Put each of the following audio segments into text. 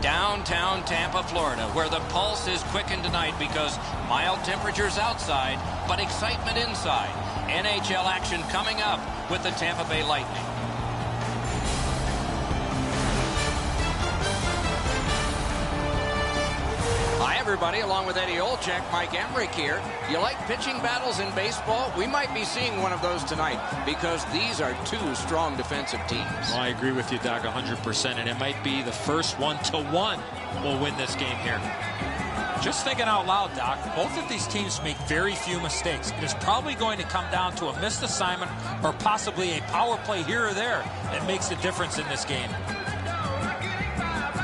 Downtown Tampa, Florida, where the pulse is quickened tonight because mild temperatures outside, but excitement inside. NHL action coming up with the Tampa Bay Lightning. Hi, everybody. Along with Eddie Olczyk, Mike Emrick here. You like pitching battles in baseball? We might be seeing one of those tonight because these are two strong defensive teams. Well, I agree with you, Doc, 100%, and it might be the first 1-1 will win this game here. Just thinking out loud, Doc, both of these teams make very few mistakes. It is probably going to come down to a missed assignment or possibly a power play here or there that makes a difference in this game.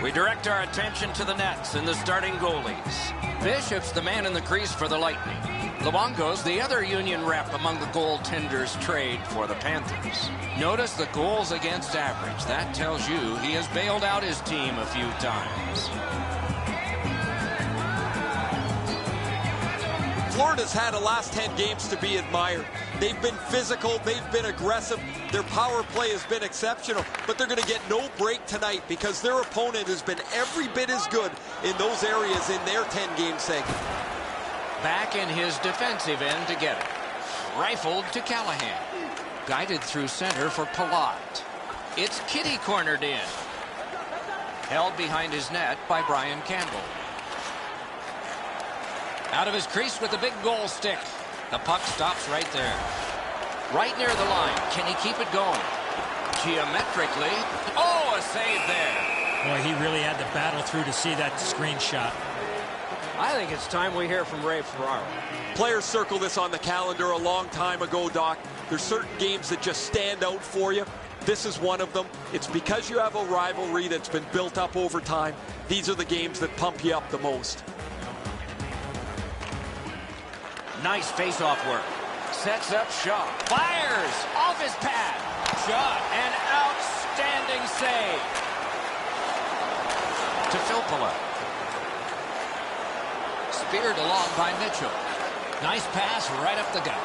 We direct our attention to the nets and the starting goalies. Bishop's the man in the crease for the Lightning. Luongo's the other Union rep among the goaltenders trade for the Panthers. Notice the goals against average. That tells you he has bailed out his team a few times. Florida's had the last 10 games to be admired. They've been physical, they've been aggressive, their power play has been exceptional, but they're going to get no break tonight because their opponent has been every bit as good in those areas in their 10-game segment. Back in his defensive end to get it. Rifled to Callahan. Guided through center for Palat. It's Kitty cornered in. Held behind his net by Brian Campbell. Out of his crease with the big goal stick. The puck stops right there. Right near the line. Can he keep it going? Geometrically. Oh, a save there. Boy, he really had to battle through to see that screen shot. I think it's time we hear from Ray Ferraro. Players circled this on the calendar a long time ago, Doc. There's certain games that just stand out for you. This is one of them. It's because you have a rivalry that's been built up over time. These are the games that pump you up the most. Nice face-off work. Sets up Shaw. Fires off his pad. Shot. An outstanding save. To Filppula. Speared along by Mitchell. Nice pass right up the gut.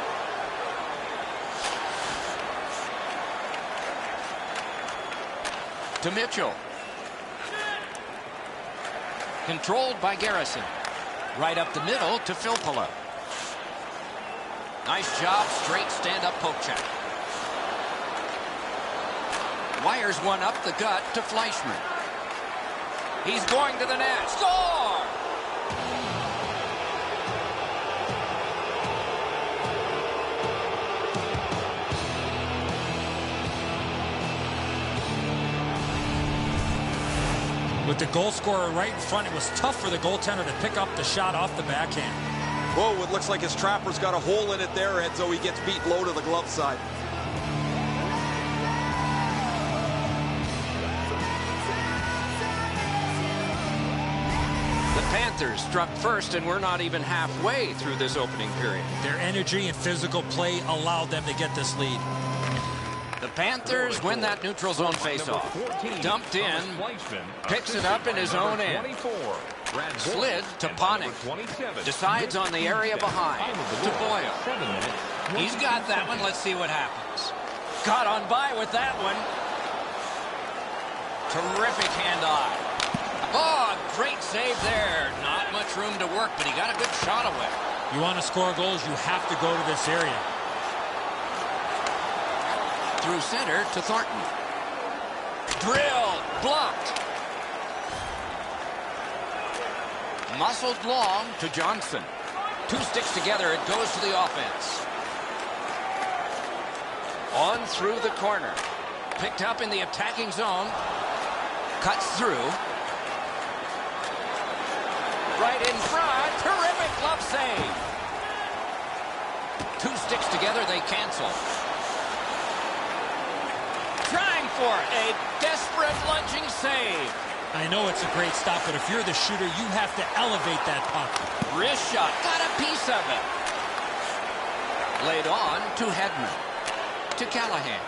To Mitchell. Controlled by Garrison. Right up the middle to Filppula. Nice job, straight stand-up poke check. Wires one up the gut to Fleischmann. He's going to the net. Score! With the goal scorer right in front, it was tough for the goaltender to pick up the shot off the backhand. Whoa, it looks like his trapper's got a hole in it there, Edzo. He gets beat low to the glove side. The Panthers struck first, and we're not even halfway through this opening period. Their energy and physical play allowed them to get this lead. The Panthers win that neutral zone faceoff. Dumped in, picks it up in his own end. Slid to Panik. Decides on the area behind. To Boyle. He's got that one. Let's see what happens. Got on by with that one. Terrific hand-eye. Oh, great save there. Not much room to work, but he got a good shot away. You want to score goals, you have to go to this area. Through center to Thornton. Drilled. Blocked. Muscled long to Johnson. Two sticks together. It goes to the offense. On through the corner. Picked up in the attacking zone. Cuts through. Right in front. Terrific glove save. Two sticks together. They cancel. Trying for it. A desperate lunging save. I know it's a great stop, but if you're the shooter, you have to elevate that puck. Wrist shot. Got a piece of it. Laid on to Hedman. To Callahan.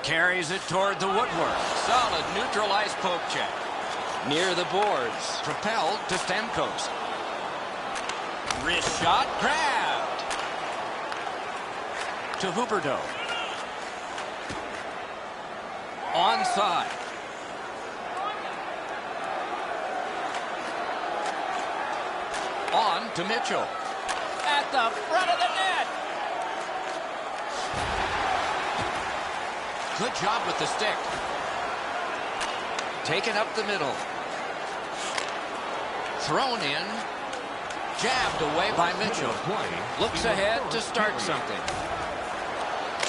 Carries it toward the woodwork. Solid neutral ice poke check. Near the boards. Propelled to Stamkos. Wrist shot. Grabbed. To Huberdeau. Onside. On to Mitchell. At the front of the net. Good job with the stick. Taken up the middle. Thrown in. Jabbed away by Mitchell. Looks ahead to start something.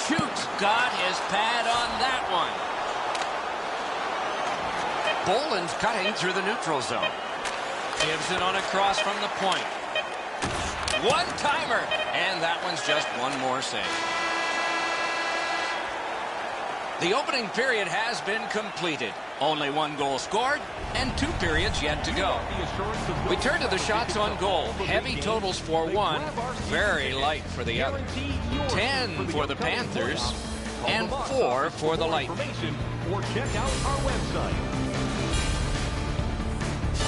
Shoots. Got his pad on that one. Boland's cutting through the neutral zone. Gives it on across from the point. One-timer. And that one's just one more save. The opening period has been completed. Only one goal scored and 2 periods yet to go. We turn to the shots on goal. Heavy totals for one, very light for the other. 10 for the Panthers and 4 for the Lightning. Or check out our website.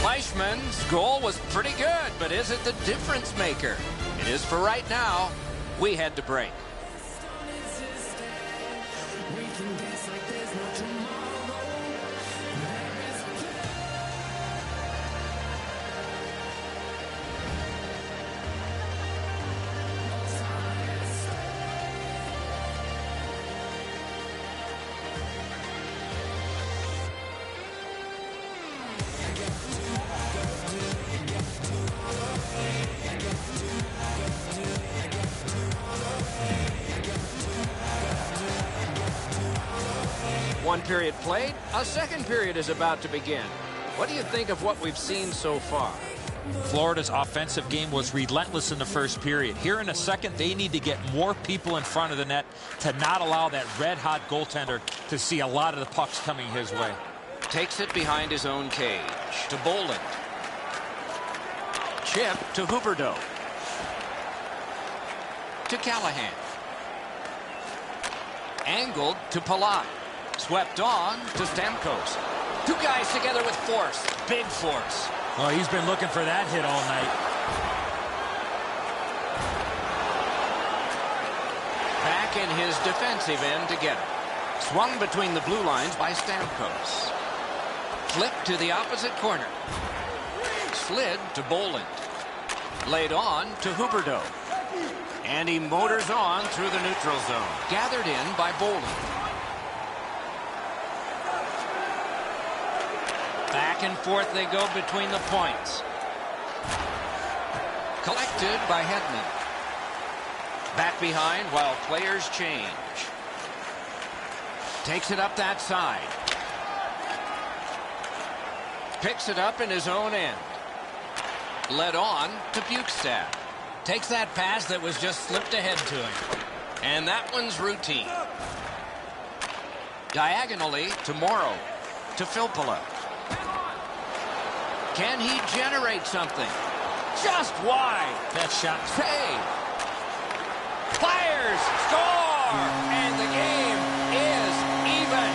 Fleischmann's goal was pretty good, but is it the difference maker? It is for right now. We head to break. One period played, a second period is about to begin. What do you think of what we've seen so far? Florida's offensive game was relentless in the first period. Here in the second, they need to get more people in front of the net to not allow that red-hot goaltender to see a lot of the pucks coming his way. Takes it behind his own cage to Boland. Chip to Huberdeau. To Callahan. Angled to Palat. Swept on to Stamkos. 2 guys together with force. Big force. Well, he's been looking for that hit all night. Back in his defensive end to get it. Swung between the blue lines by Stamkos. Flipped to the opposite corner. Slid to Boland. Laid on to Huberdeau. And he motors on through the neutral zone. Gathered in by Boland. Back and forth they go between the points. Collected by Hedman. Back behind while players change. Takes it up that side. Picks it up in his own end. Led on to Bukestad. Takes that pass that was just slipped ahead to him. And that one's routine. Diagonally to Morrow. To Filppula. Can he generate something? Just wide. That shot. Save. Fires. Score. And the game is even.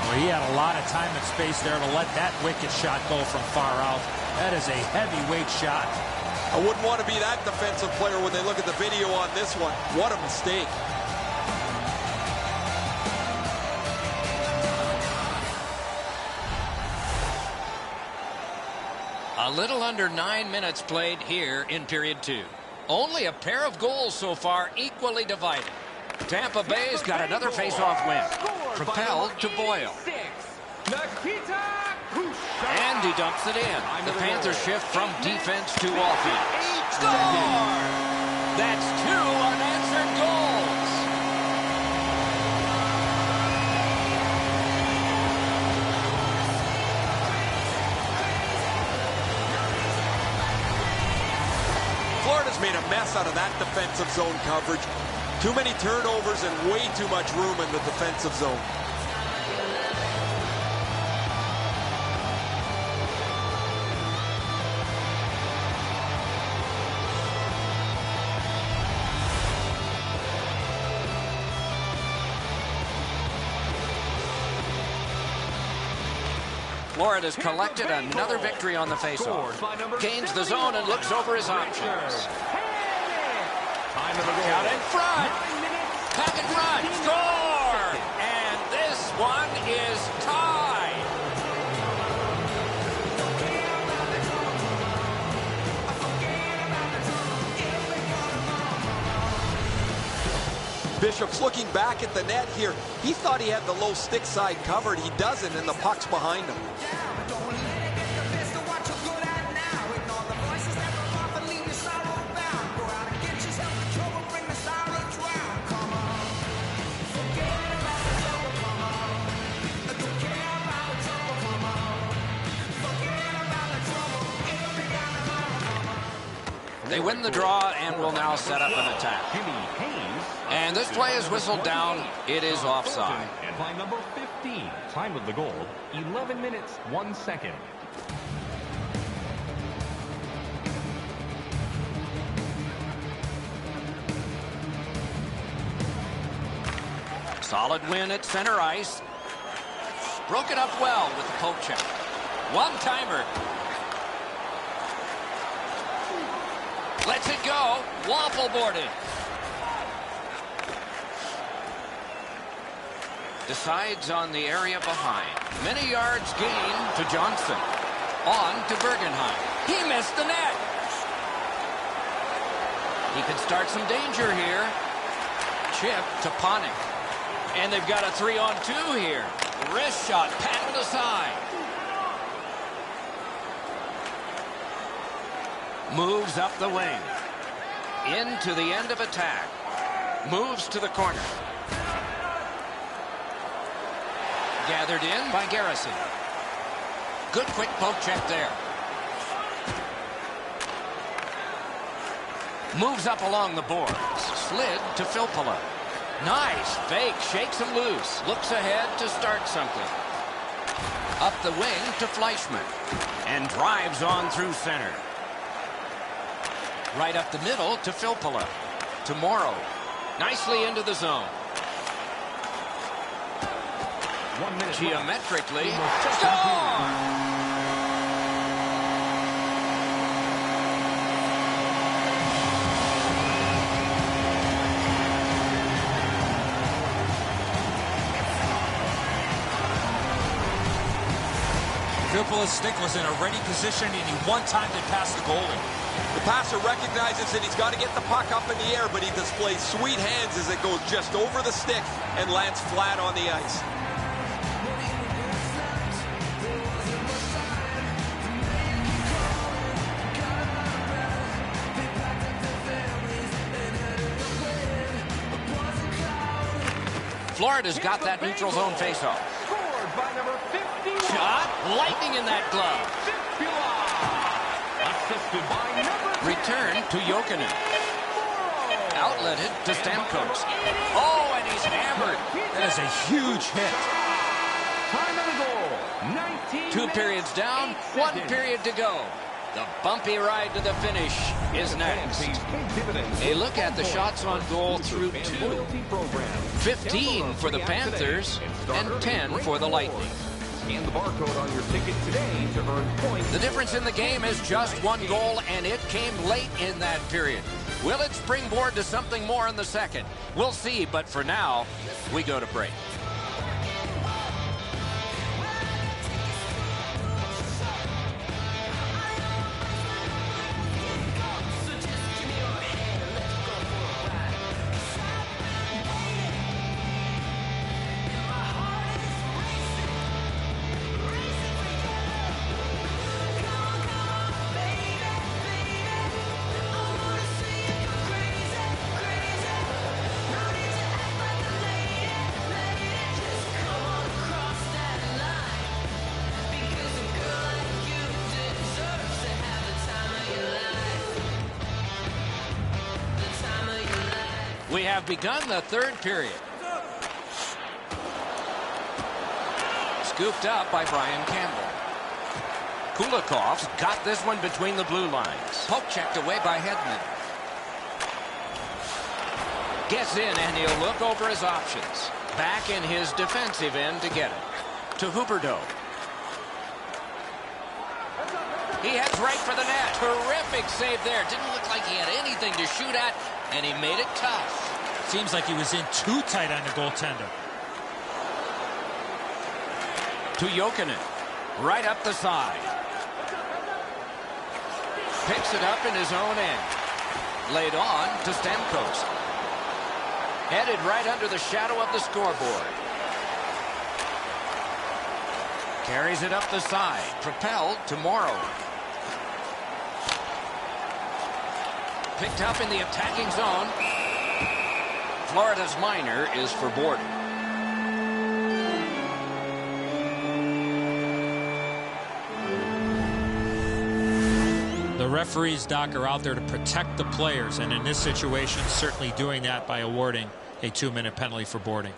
Well, he had a lot of time and space there to let that wicked shot go from far out. That is a heavyweight shot. I wouldn't want to be that defensive player when they look at the video on this one. What a mistake. A little under 9 minutes played here in period 2. Only a pair of goals so far, equally divided. Tampa Bay's got another face-off win. Propelled to Boyle. And he dumps it in. The Panthers shift from defense to offense. Score! That's 2 unanswered goals. Florida's made a mess out of that defensive zone coverage. Too many turnovers and way too much room in the defensive zone. Florida's collected another victory on the faceoff. Gains the zone and looks over his options. Time of the goal. Out in front. 9 minutes. Back in front. Score! And this one is tied. Bishop's looking back at the net here. He thought he had the low stick side covered. He doesn't, and the puck's behind him. They win the draw and will now set up an attack. And this play is whistled down. It is offside. And by number 15, time of the goal, 11 minutes, 1 second. Solid win at center ice. Broke it up well with the poke check. One-timer. Lets it go. Waffle boarded. Decides on the area behind. Many yards gained to Johnson. On to Bergenheim. He missed the net. He can start some danger here. Chip to Ponick. And they've got a 3-on-2 here. Wrist shot paddled aside. Moves up the wing. Into the end of attack. Moves to the corner. Gathered in by Garrison. Good quick poke check there. Moves up along the boards. Slid to Filppula. Nice fake. Shakes him loose. Looks ahead to start something. Up the wing to Fleischmann. And drives on through center. Right up the middle to Filppula. To Morrow. Nicely into the zone. 1 minute. Geometrically. Score! Filppula's stick was in a ready position, and he one-timed it past the goalie. The passer recognizes that he's got to get the puck up in the air, but he displays sweet hands as it goes just over the stick and lands flat on the ice. Florida's got that neutral zone faceoff. Scored by number 51. Shot. Lightning in that glove. Assisted by number Return to Jokinen. Outletted to Stamkos. Oh, and he's hammered. That is a huge hit. time of the goal. 19 2 periods down, 1 period to go. The bumpy ride to the finish is next. A look at the shots on goal through 2. 15 for the Panthers and 10 for the Lightning. Scan the barcode on your ticket today to earn points. The difference in the game is just 1 goal, and it came late in that period. Will it springboard to something more in the second? We'll see, but for now, we go to break. We have begun the 3rd period. Scooped up by Brian Campbell. Kulikov's got this one between the blue lines. Poke checked away by Hedman. Gets in, and he'll look over his options. Back in his defensive end to get it. To Huberdeau. He heads right for the net. Terrific save there. Didn't look like he had anything to shoot at, and he made it tough. Seems like he was in too tight on the goaltender. To Jokinen. Right up the side. Picks it up in his own end. Laid on to Stamkos. Headed right under the shadow of the scoreboard. Carries it up the side. Propelled to Morrow. Picked up in the attacking zone. Florida's minor is for Borden. The referees, Doc, are out there to protect the players, and in this situation, certainly doing that by awarding a 2-minute penalty for Borden.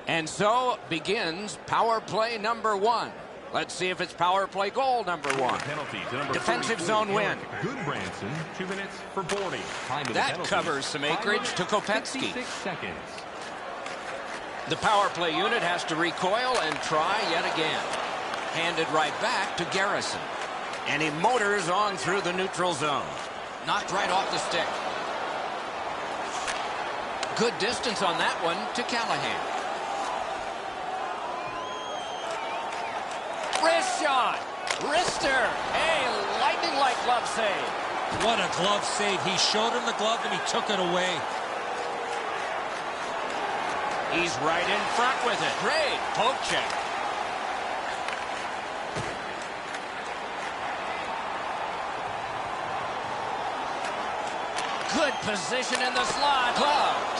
And so begins power play number 1. Let's see if it's power play goal number 1. Penalty to number Defensive zone win. Goodbranson, 2 minutes for boarding. Time of the That penalty, covers some acreage to Kopetsky. 66 seconds. The power play unit has to recoil and try yet again. Handed right back to Garrison. And he motors on through the neutral zone. Knocked right off the stick. Good distance on that one to Callahan. Wrist shot. Wrister. A lightning-like glove save. What a glove save. He showed him the glove and he took it away. He's right in front with it. Great poke check. Good position in the slot. Gloved.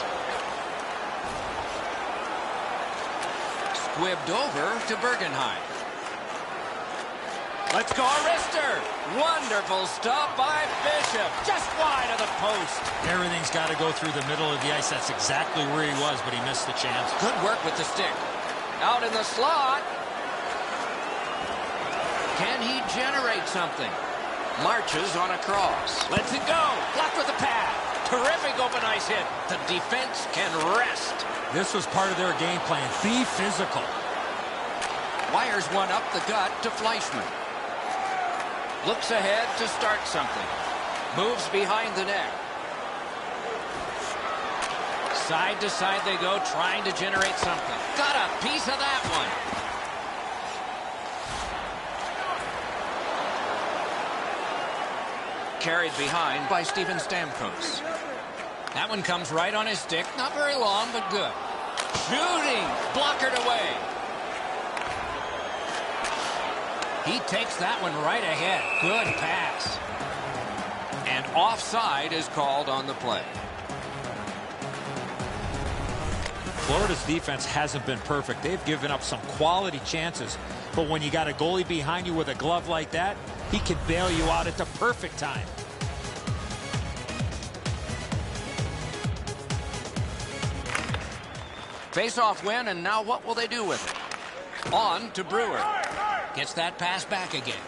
Squibbed over to Bergenheim. Let's go, Wrister. Wonderful stop by Bishop. Just wide of the post. Everything's got to go through the middle of the ice. That's exactly where he was, but he missed the chance. Good work with the stick. Out in the slot. Can he generate something? Marches on a cross. Lets it go. Blocked with the pad. Terrific open ice hit. The defense can rest. This was part of their game plan. Be physical. Wires one up the gut to Fleischmann. Looks ahead to start something. Moves behind the net. Side to side they go, trying to generate something. Got a piece of that one. Carried behind by Steven Stamkos. That one comes right on his stick. Not very long, but good. Shooting. Blockered away. He takes that one right ahead. Good pass. And offside is called on the play. Florida's defense hasn't been perfect. They've given up some quality chances. But when you got a goalie behind you with a glove like that, he can bail you out at the perfect time. Face-off win, and now what will they do with it? On to Brewer. Gets that pass back again.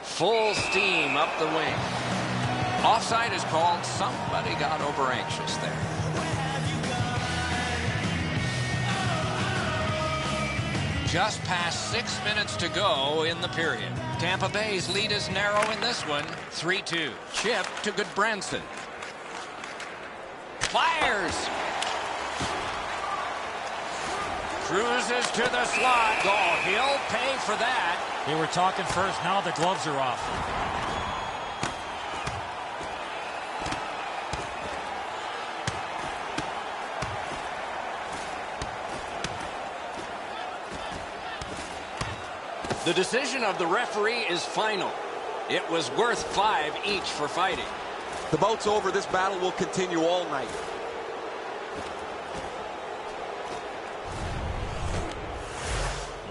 Full steam up the wing. Offside is called. Somebody got over anxious there. Just past 6 minutes to go in the period. Tampa Bay's lead is narrow in this one. 3-2. Chip to Goodbranson. Fires. Cruises to the slot. Oh, he'll pay for that. They were talking first. Now the gloves are off. The decision of the referee is final. It was worth 5 each for fighting. The bout's over. This battle will continue all night.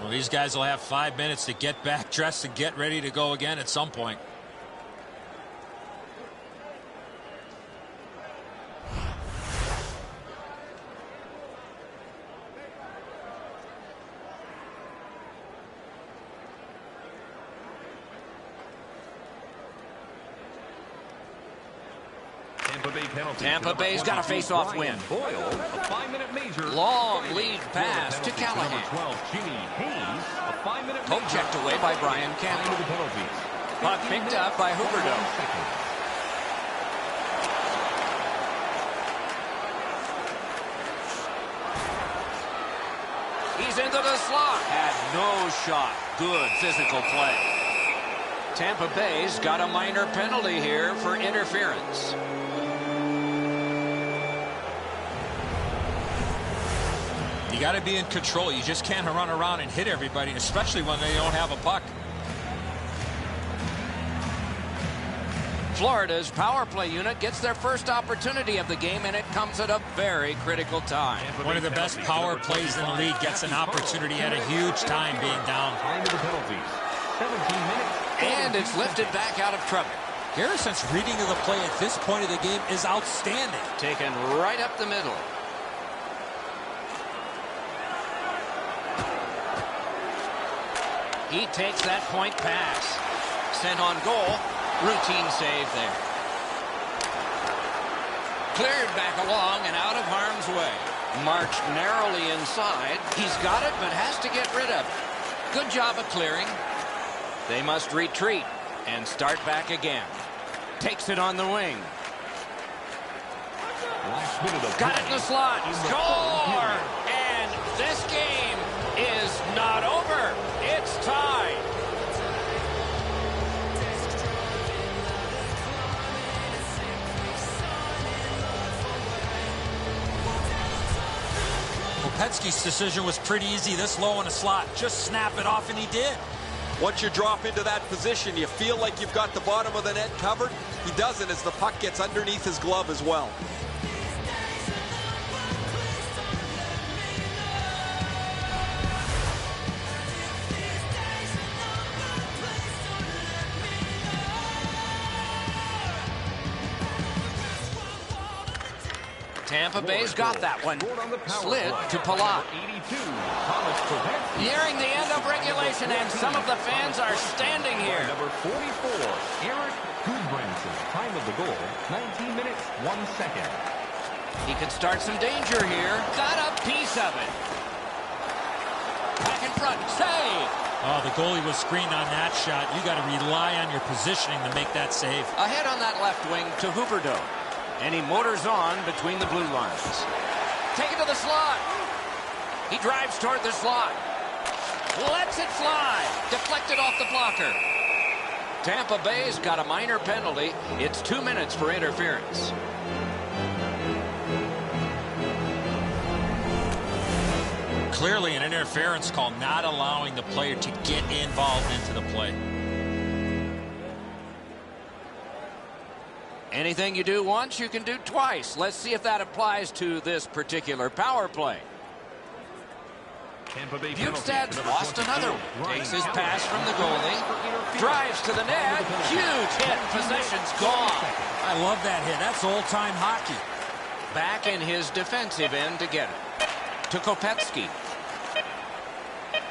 Well, these guys will have 5 minutes to get back dressed and get ready to go again at some point. Tampa Bay's got a face-off win. Boyle, a 5-minute major. Long lead pass to Callahan. Number 12, Jimmy Hayes, a 5-minute checked away by Brian Time Campbell. of the penalties. Puck picked up by Huberdeau. 21 seconds. He's into the slot. Had no shot. Good physical play. Tampa Bay's got a minor penalty here for interference. You got to be in control. You just can't run around and hit everybody, especially when they don't have a puck. Florida's power play unit gets their first opportunity of the game, and it comes at a very critical time. One of the best power plays in the league gets an opportunity at a huge time being down. Time of the penalties. 17 minutes. And it's lifted back out of trouble. Garrison's reading of the play at this point of the game is outstanding. Taken right up the middle. He takes that point pass. Sent on goal. Routine save there. Cleared back along and out of harm's way. Marched narrowly inside. He's got it, but has to get rid of it. Good job of clearing. They must retreat and start back again. Takes it on the wing. Last minute of Got it in the slot. in the third Score! period. And this game is not over. It's tied. Kopetsky's decision was pretty easy this low in the slot. Just snap it off, and he did. Once you drop into that position, you feel like you've got the bottom of the net covered. He doesn't as the puck gets underneath his glove as well. Tampa Bay's got that one. Scored on the power Slid play. to Palat. Number 82, Thomas Kopetsky. Nearing the end of regulation, and some of the fans are standing here. Number 44, Eric Gudbranson. Time of the goal, 19 minutes, 1 second. He could start some danger here. Got a piece of it. Back in front. Save. Oh, the goalie was screened on that shot. You got to rely on your positioning to make that save. Ahead on that left wing to Huberdeau. And he motors on between the blue lines. Take it to the slot. He drives toward the slot. Lets it fly. Deflected off the blocker. Tampa Bay's got a minor penalty. It's 2 minutes for interference. Clearly an interference call, not allowing the player to get involved into the play. Anything you do once, you can do twice. Let's see if that applies to this particular power play. Bukestad lost another one. Takes his pass from the goalie. Drives to the net. Huge hit. Possession's gone. I love that hit. That's old-time hockey. Back in his defensive end to get it. To Kopetsky.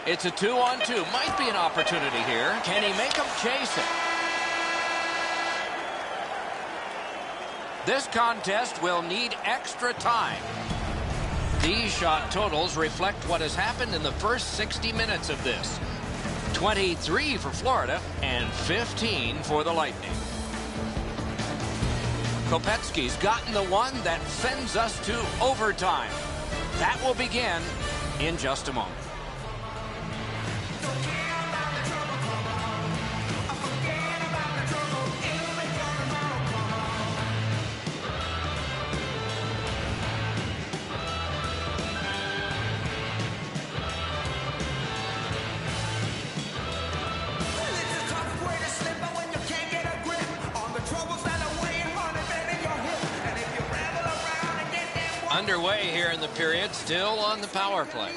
It's a 2-on-2. Might be an opportunity here. Can he make him chase it? This contest will need extra time. These shot totals reflect what has happened in the first 60 minutes of this. 23 for Florida and 15 for the Lightning. Kopetsky's gotten the one that sends us to overtime. That will begin in just a moment. Underway here in the period, still on the power play.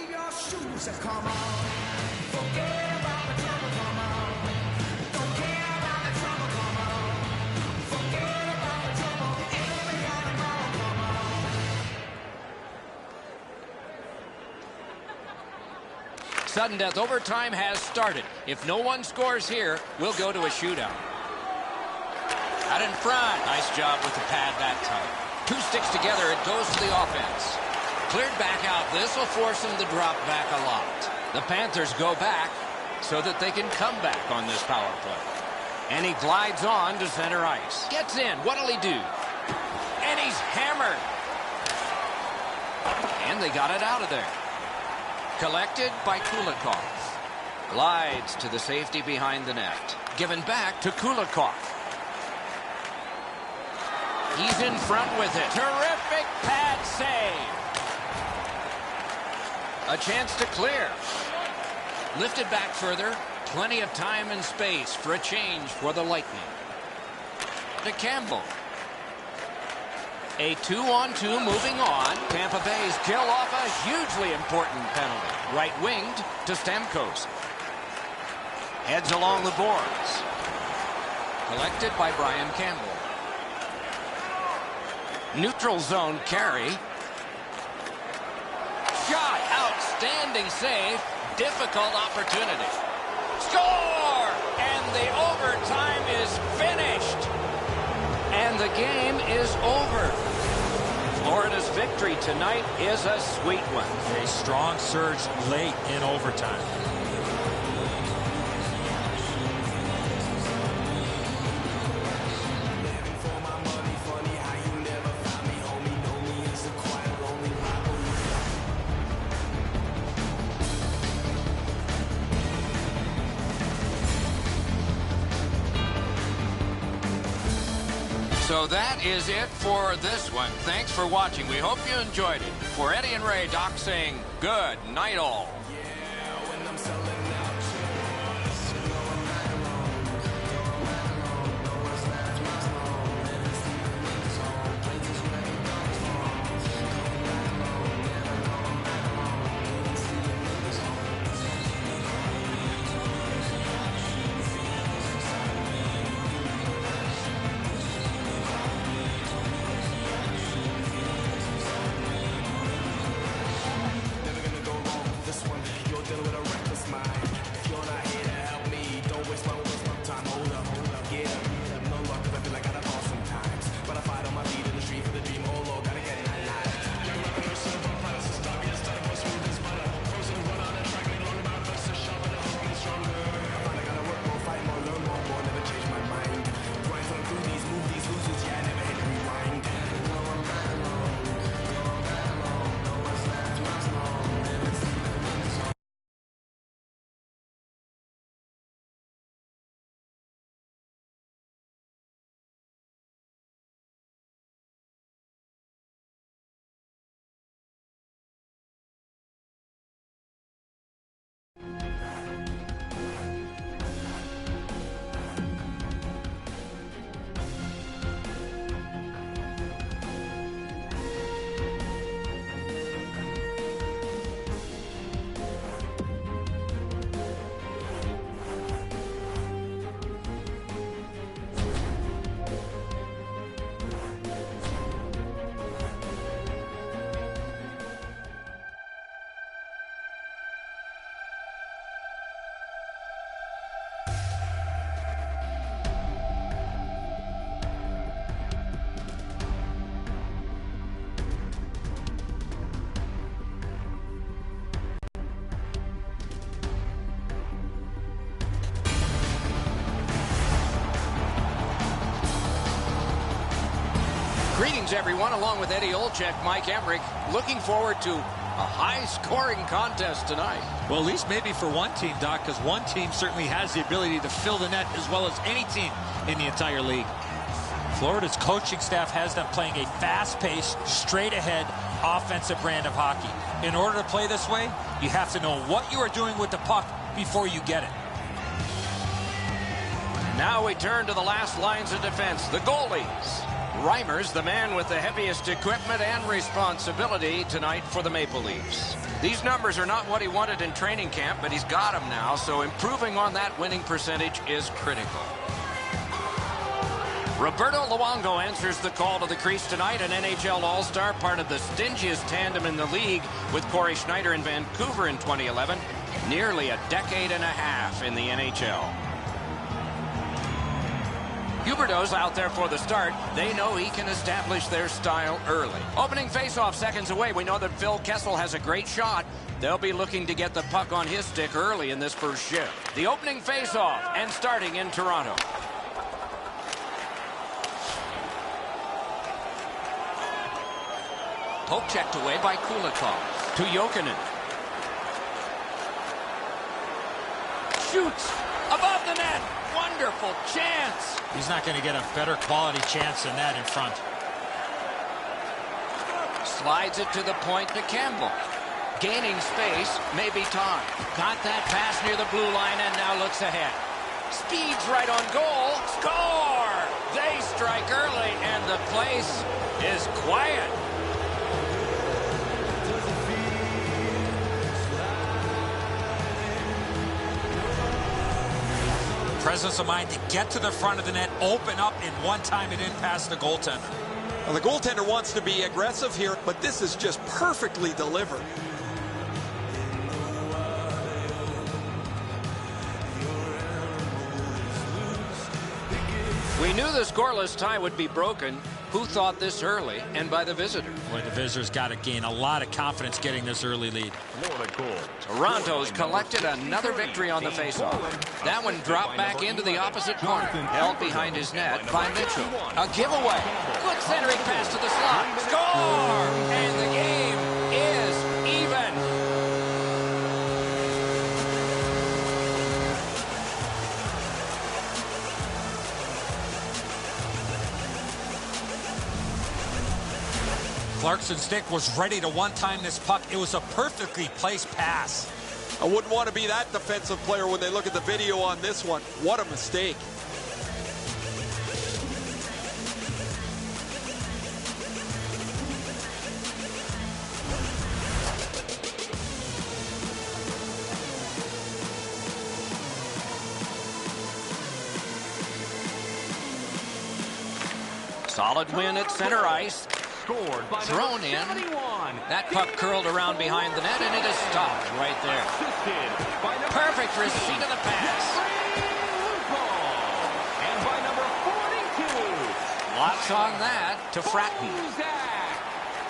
Sudden death overtime has started. If no one scores here, we'll go to a shootout. Out in front. Nice job with the pad that time. Two sticks together, it goes to the offense. Cleared back out. This will force him to drop back a lot. The Panthers go back so that they can come back on this power play. And he glides on to center ice. Gets in. What'll he do? And he's hammered. And they got it out of there. Collected by Kulikov. Glides to the safety behind the net. Given back to Kulikov. He's in front with it. Terrific pad save. A chance to clear. Lifted back further. Plenty of time and space for a change for the Lightning. To Campbell. A 2-on-2 moving on. Tampa Bay's kill off a hugely important penalty. Right-winged to Stamkos. Heads along the boards. Collected by Brian Campbell. Neutral zone carry. Shot. Outstanding save. Difficult opportunity. Score! And the overtime is finished. And the game is over. Florida's victory tonight is a sweet one. A strong surge late in overtime. So that is it for this one. Thanks for watching. We hope you enjoyed it. For Eddie and Ray, Doc saying good night all. Greetings, everyone. Along with Eddie Olczyk, Mike Emmerich, looking forward to a high-scoring contest tonight. Well, at least maybe for one team, Doc, because one team certainly has the ability to fill the net as well as any team in the entire league. Florida's coaching staff has them playing a fast-paced, straight-ahead, offensive brand of hockey. In order to play this way, you have to know what you are doing with the puck before you get it. Now we turn to the last lines of defense, the goalies. Reimer's the man with the heaviest equipment and responsibility tonight for the Maple Leafs. These numbers are not what he wanted in training camp, but he's got them now, so improving on that winning percentage is critical. Roberto Luongo answers the call to the crease tonight, an NHL All-Star, part of the stingiest tandem in the league with Corey Schneider in Vancouver in 2011. Nearly a decade and a half in the NHL. Huberdeau's out there for the start. They know he can establish their style early. Opening faceoff seconds away. We know that Phil Kessel has a great shot. They'll be looking to get the puck on his stick early in this first shift. The opening faceoff and starting in Toronto. Poke checked away by Kulikov. To Jokinen. Shoots above the net. Wonderful chance. He's not going to get a better quality chance than that in front. Slides it to the point to Campbell. Gaining space, maybe time. Got that pass near the blue line and now looks ahead. Speeds right on goal. Score! They strike early and the place is quiet. Presence of mind to get to the front of the net, open up, and one time it didn't pass the goaltender. Well, the goaltender wants to be aggressive here, but this is just perfectly delivered. We knew the scoreless tie would be broken. Who thought this early and by the visitor? Boy, the visitors got to gain a lot of confidence getting this early lead. Toronto's collected another victory on the faceoff. That one dropped back into the opposite corner. Held behind his net by Mitchell. A giveaway. Good centering pass to the slot. Score! And the game is even. Clarkson's stick was ready to one-time this puck. It was a perfectly placed pass. I wouldn't want to be that defensive player when they look at the video on this one. What a mistake. Solid win at center ice. Scored by Thrown in. 71. That puck curled around behind the net, and it is stopped right there. Perfect receipt of the pass. And by number 42. Lots on that to Fratton.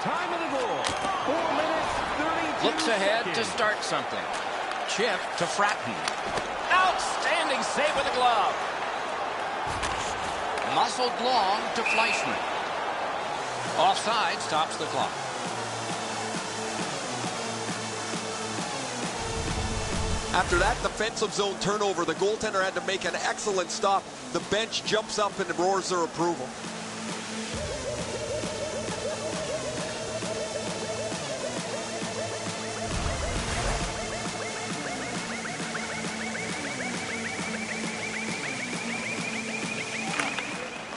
Time of the goal. 4 minutes, 32 Looks ahead to seconds. start something. Chip to Fratton. Outstanding save with a glove. Muscled long to Fleischman. Offside stops the clock. After that defensive zone turnover, the goaltender had to make an excellent stop. The bench jumps up and roars their approval.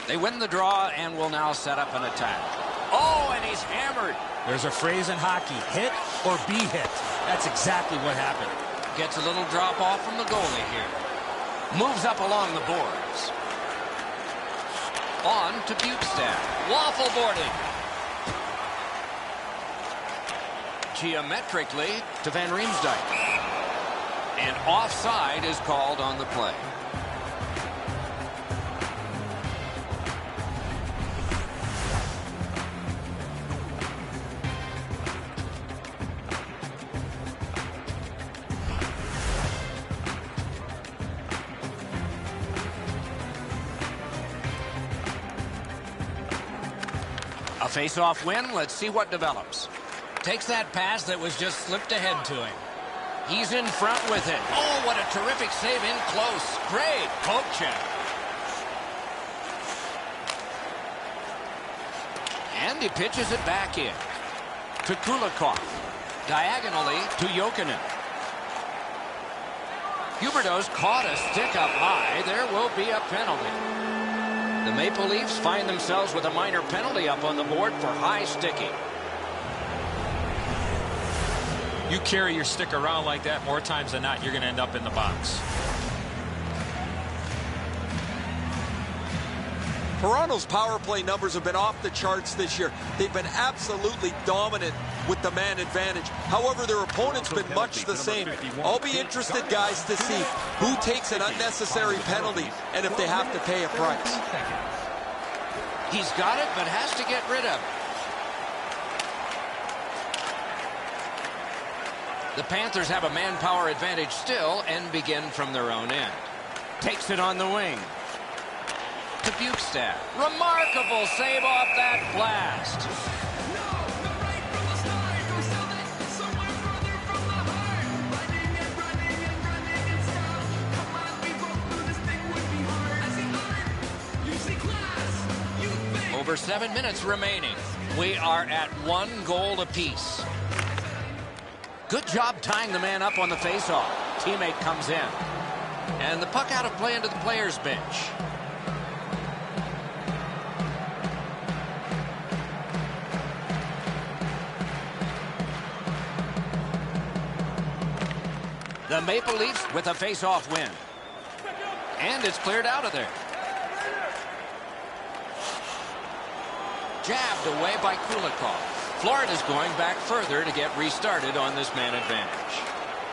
They win the draw and will now set up an attack. Oh, and he's hammered. There's a phrase in hockey, hit or be hit. That's exactly what happened. Gets a little drop off from the goalie here. Moves up along the boards. On to Bukestad. Waffle boarding. Geometrically to Van Riemsdyk. And offside is called on the play. A face-off win. Let's see what develops. Takes that pass that was just slipped ahead to him. He's in front with it. Oh, what a terrific save in close. Great poke check. And he pitches it back in. To Kulikov. Diagonally to Jokinen. Huberdeau's caught a stick up high. There will be a penalty. The Maple Leafs find themselves with a minor penalty up on the board for high sticking. You carry your stick around like that more times than not, you're going to end up in the box. Toronto's power play numbers have been off the charts this year. They've been absolutely dominant with the man advantage. However, their opponent's been much the same. I'll be interested, guys, to see who takes an unnecessary penalty and if they have to pay a price. He's got it, but has to get rid of it. The Panthers have a manpower advantage still and begin from their own end. Takes it on the wing. To Bukestad. Remarkable save off that blast. Over 7 minutes remaining. We are at 1 goal apiece. Good job tying the man up on the faceoff. Teammate comes in. And the puck out of play into the players' bench. The Maple Leafs with a face-off win. And it's cleared out of there. Jabbed away by Kulikov. Florida's going back further to get restarted on this man advantage.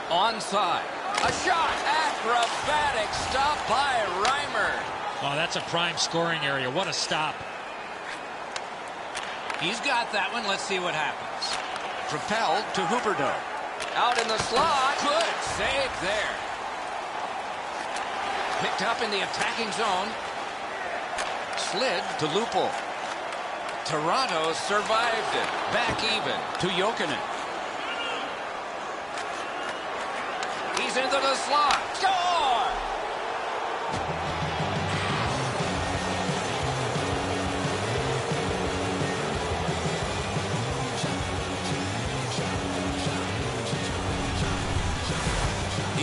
Onside. A shot. Acrobatic stop by Reimer. Oh, that's a prime scoring area. What a stop. He's got that one. Let's see what happens. Propelled to Huberdeau. Out in the slot. Good save there. Picked up in the attacking zone. Slid to Lupul. Toronto survived it. Back even to Jokinen. He's into the slot. Score!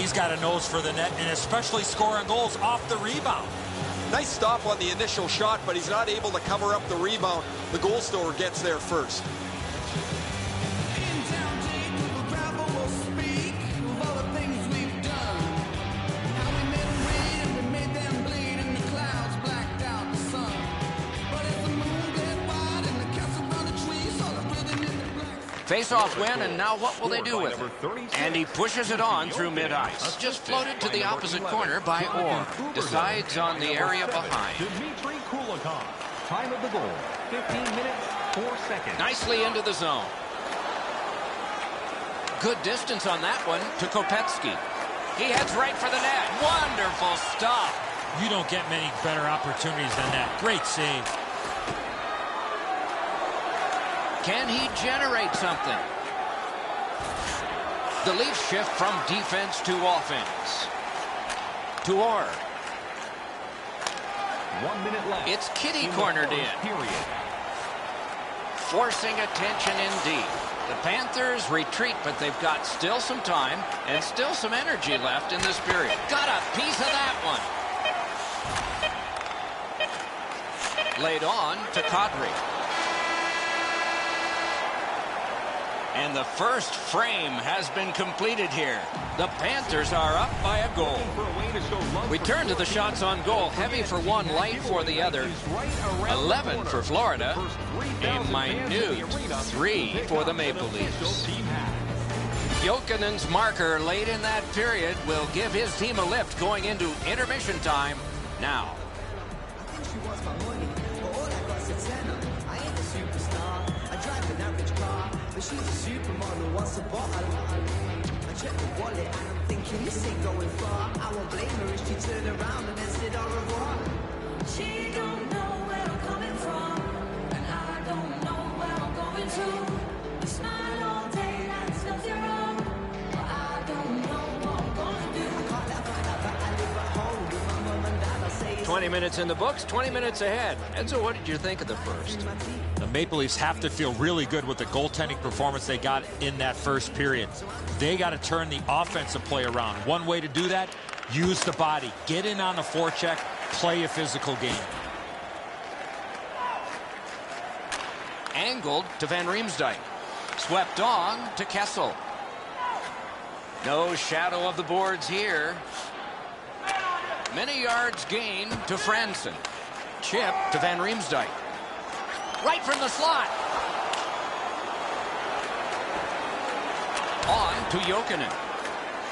He's got a nose for the net, and especially scoring goals off the rebound. Nice stop on the initial shot, but he's not able to cover up the rebound. The goal scorer gets there first. Face-off win, and now what will they do with it? And he pushes it on through mid-ice. Just floated to the opposite corner by Orr. Decides on the area behind. Dmitry Kulikov. Time of the goal, 15 minutes, 4 seconds. Nicely into the zone. Good distance on that one to Kopetsky. He heads right for the net. Wonderful stop. You don't get many better opportunities than that. Great save. Can he generate something? The Leafs shift from defense to offense. TOR. 1 minute left. It's Kitty cornered in. Period. Forcing attention indeed. The Panthers retreat, but they've got still some time and still some energy left in this period. Got a piece of that one. Laid on to Kadri. And the first frame has been completed here. The Panthers are up by a goal. We turn to the shots on goal. Heavy for one, light for the other. 11 for Florida. A minute 3 for the Maple Leafs. Jokinen's marker late in that period will give his team a lift going into intermission time now. She's a supermodel, what's the bottle? I check the wallet and I'm thinking this ain't going far. I won't blame her if she turned around and then said au revoir. She don't know where I'm coming from, and I don't know where I'm going to. We smile all day like it's nothing wrong, but I don't know what I'm gonna do. I can't let her find out that I live at home with my mum and dad. I'll say it's 20 minutes in the books, 20 minutes ahead. And so what did you think of the first? The Maple Leafs have to feel really good with the goaltending performance they got in that first period. They got to turn the offensive play around. One way to do that, use the body. Get in on the forecheck, play a physical game. Angled to Van Riemsdyk. Swept on to Kessel. No shadow of the boards here. Many yards gained to Franson. Chip to Van Riemsdyk. Right from the slot. On to Jokinen.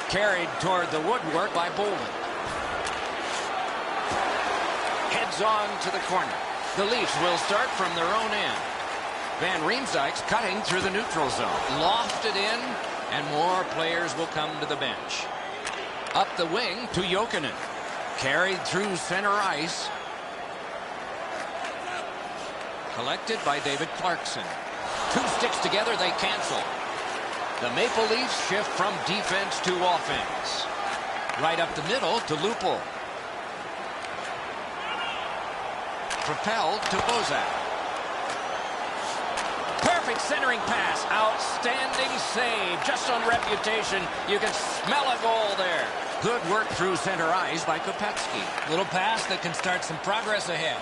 Carried toward the woodwork by Bolden. Heads on to the corner. The Leafs will start from their own end. Van Riemsdyk's cutting through the neutral zone. Lofted in, and more players will come to the bench. Up the wing to Jokinen. Carried through center ice. Collected by David Clarkson. Two sticks together, they cancel. The Maple Leafs shift from defense to offense. Right up the middle to Lupul. Propelled to Bozak. Perfect centering pass. Outstanding save. Just on reputation, you can smell a goal there. Good work through center ice by Kopetsky. Little pass that can start some progress ahead.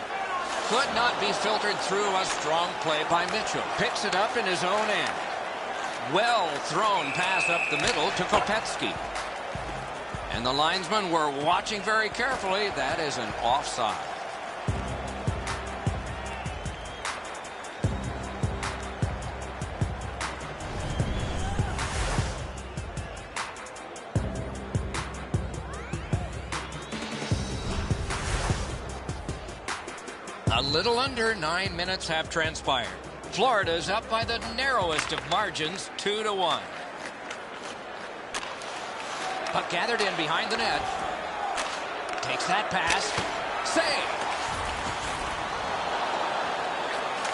Could not be filtered through. A strong play by Mitchell. Picks it up in his own end. Well thrown pass up the middle to Kopetsky. And the linesmen were watching very carefully. That is an offside. A little under 9 minutes have transpired. Florida's up by the narrowest of margins, 2-1. Puck gathered in behind the net. Takes that pass. Save!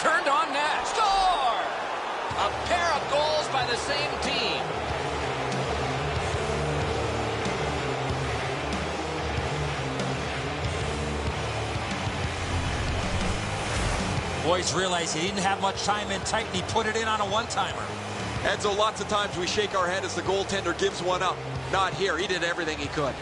Turned on net. Score! A pair of goals by the same team. Boys realize he didn't have much time in tight, and he put it in on a one-timer. Edzo, lots of times we shake our head as the goaltender gives one up. Not here. He did everything he could.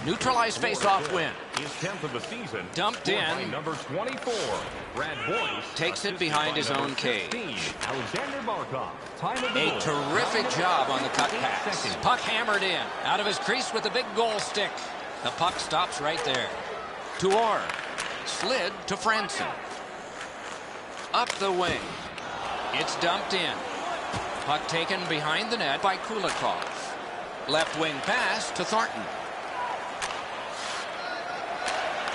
Neutralized face-off win. His 10th of the season. Dumped in. Number 24, Brad Boyce. Takes it behind his own cage. Alexander Barkov. Time of the A goal. terrific job on the cut pass. Seconds. Puck hammered in. Out of his crease with the big goal stick. The puck stops right there. TOR. Slid to Franson. Up the wing. It's dumped in. Puck taken behind the net by Kulikov. Left wing pass to Thornton.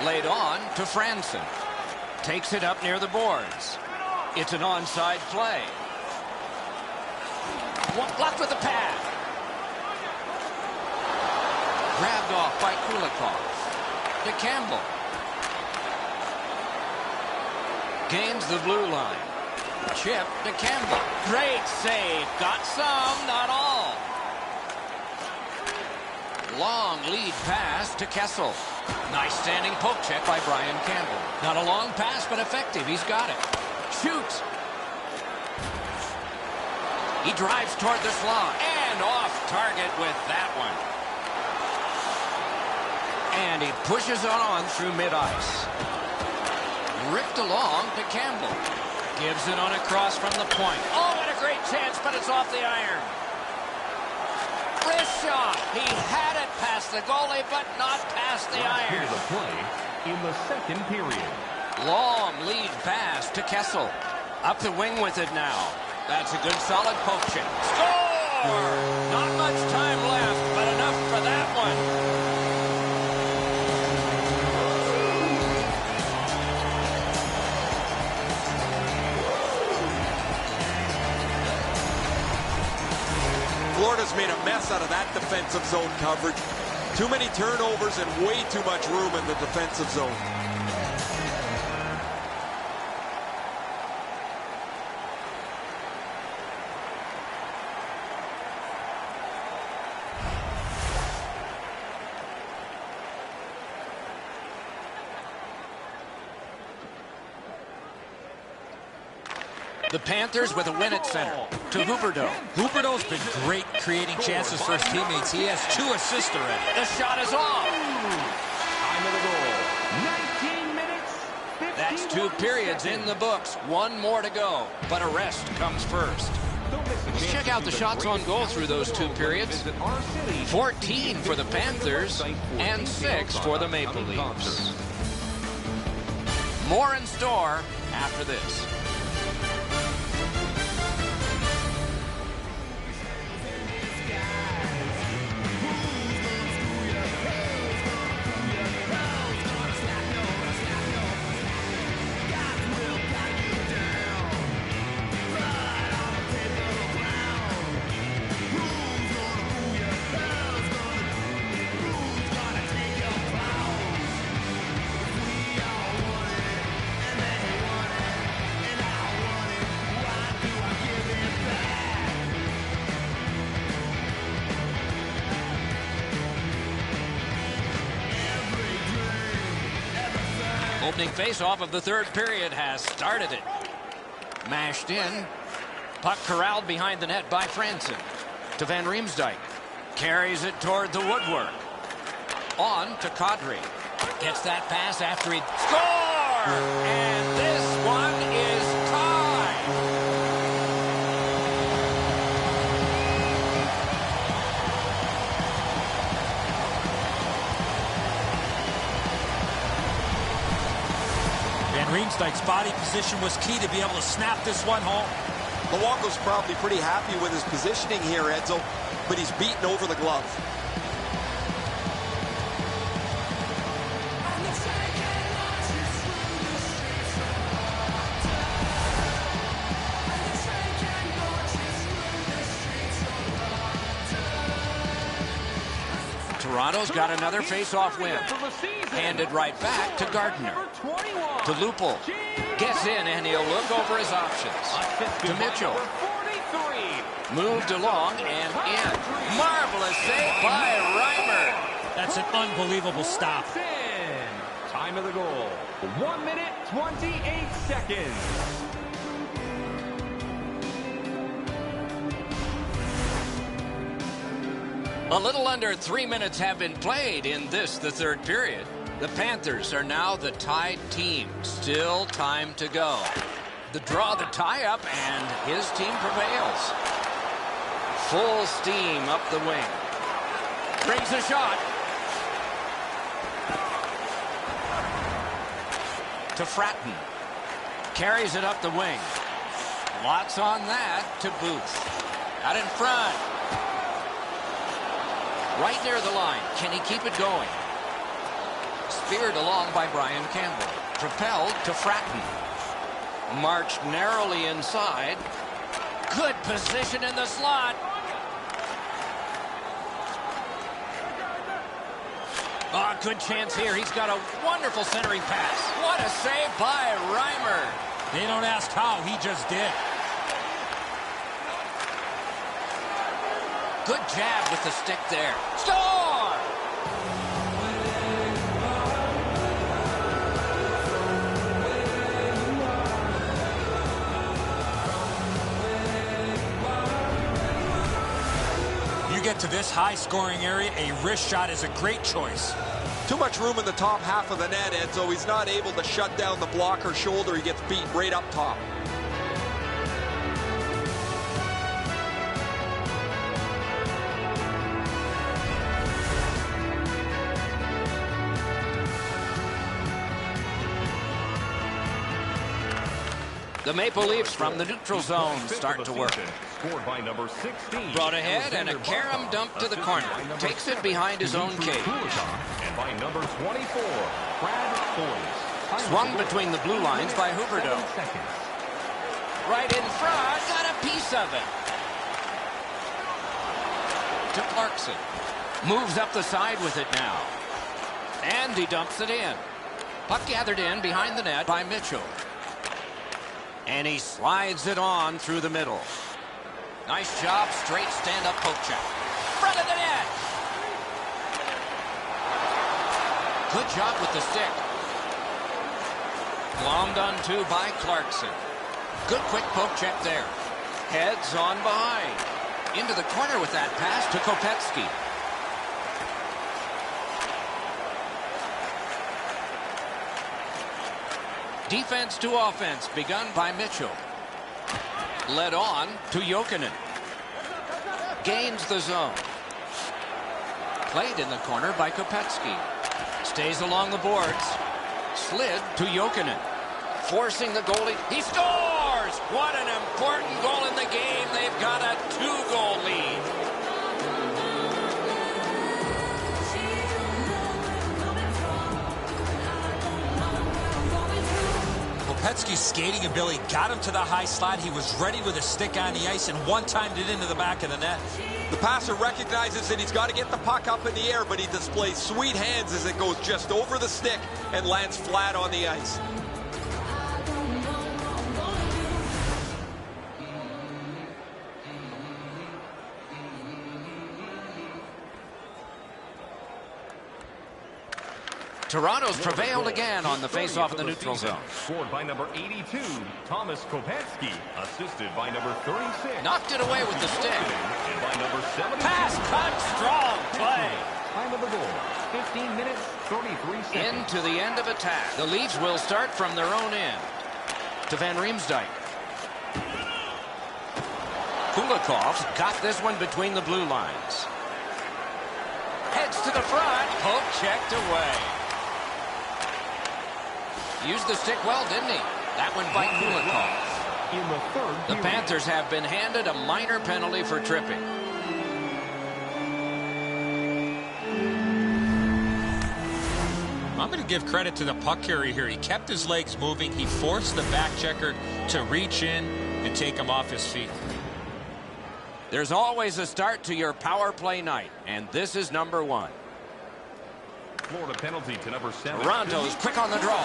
Laid on to Franson. Takes it up near the boards. It's an onside play. Blocked with the pad. Grabbed off by Kulikov. To Campbell. Gains the blue line. Chip to Campbell. Great save. Got some, not all. Long lead pass to Kessel. Nice standing poke check by Brian Campbell. Not a long pass, but effective. He's got it. Shoots. He drives toward the slot. And off target with that one. And he pushes it on through mid-ice. Ripped along to Campbell. Gives it on across from the point. Oh, what a great chance, but it's off the iron. Wrist shot. He had it past the goalie, but not past the iron. Here's the play in the second period. Long lead pass to Kessel. Up the wing with it now. That's a good solid poke check. Score! Not much time left, but enough for that one. Florida's made a mess out of that defensive zone coverage. Too many turnovers and way too much room in the defensive zone. The Panthers with a win at center to Huberdeau. Huberdeau's been great creating chances for his teammates. He has 2 assists already. The shot is off. That's 2 periods in the books. 1 more to go, but a rest comes first. Let's check out the shots on goal through those 2 periods. 14 for the Panthers and 6 for the Maple Leafs. More in store after this. Opening face-off of the 3rd period has started it. Mashed in. Puck corralled behind the net by Franson. To Van Riemsdyk. Carries it toward the woodwork. On to Kadri. Gets that pass after he score! And this one is tied. Van Riemsdyk's body position was key to be able to snap this one home. Luongo's probably pretty happy with his positioning here, Edzo, but he's beaten over the glove. Toronto's got another face-off win. Handed right back to Gardner. To Lupul. Gets in, and he'll look over his options. To Mitchell. Moved along and in. Marvelous save by Reimer. That's an unbelievable stop. Time of the goal. 1 minute, 28 seconds. A little under 3 minutes have been played in this, the 3rd period. The Panthers are now the tied team. Still time to go. The draw, the tie-up, and his team prevails. Full steam up the wing. Brings a shot. To Fratton. Carries it up the wing. Lots on that to Booth. Out in front. Right near the line. Can he keep it going? Speared along by Brian Campbell. Propelled to Fratton. Marched narrowly inside. Good position in the slot. Oh, good chance here. He's got a wonderful centering pass. What a save by Reimer. They don't ask how, he just did. Good jab with the stick there. Score! You get to this high-scoring area, a wrist shot is a great choice. Too much room in the top half of the net, Edzo. He's not able to shut down the blocker shoulder. He gets beat right up top. The Maple Leafs from the neutral zone start to work. Scored by number 16. Brought ahead and a carom dump to the corner. Takes it behind his own cage. And by number 24, Brad Boyce. Swung between the blue lines by Huberdeau. Right in front, got a piece of it. To Clarkson. Moves up the side with it now. And he dumps it in. Puck gathered in behind the net by Mitchell. And he slides it on through the middle. Nice job, straight stand-up poke check. Front of the net. Good job with the stick. Glommed onto by Clarkson. Good quick poke check there. Heads on behind. Into the corner with that pass to Kopetsky. Defense to offense begun by Mitchell. Led on to Jokinen. Gains the zone. Played in the corner by Kopetsky. Stays along the boards. Slid to Jokinen. Forcing the goalie. He scores! What an important goal in the game. They've got a 2-goal lead. Kopetsky's skating ability got him to the high slot. He was ready with a stick on the ice and one-timed it into the back of the net. The passer recognizes that he's got to get the puck up in the air, but he displays sweet hands as it goes just over the stick and lands flat on the ice. Toronto's prevailed again on the face-off in the neutral zone. Scored by number 82, Thomas Kopetsky. Assisted by number 36. Knocked it away with the stick. And by number 70. Pass cut, strong play. Time of the goal, 15 minutes, 33 seconds. Into the end of attack. The Leafs will start from their own end. To Van Riemsdyk. Kulikov's got this one between the blue lines. Heads to the front. Poke checked away. Used the stick well, didn't he? That one by Kulikov. In the third The period. Panthers have been handed a minor penalty for tripping. I'm going to give credit to the puck carrier here. He kept his legs moving. He forced the back checker to reach in and take him off his feet. There's always a start to your power play night, and this is number 1. Florida penalty to number 7. Toronto's quick on the draw.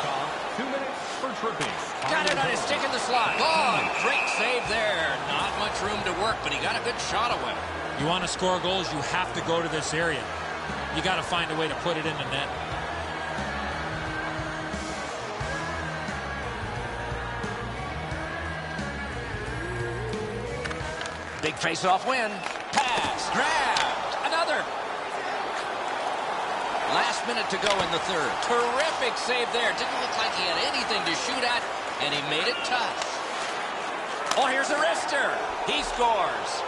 2 minutes for tripping. Got it on his stick in the slot. Oh, great save there. Not much room to work, but he got a good shot away. You want to score goals, you have to go to this area. You got to find a way to put it in the net. Big face-off win. Pass. Grabbed. Another. Last minute to go in the third. Terrific save there. Didn't look like he had anything to shoot at, and he made it tough. Oh, here's a wrister. He scores.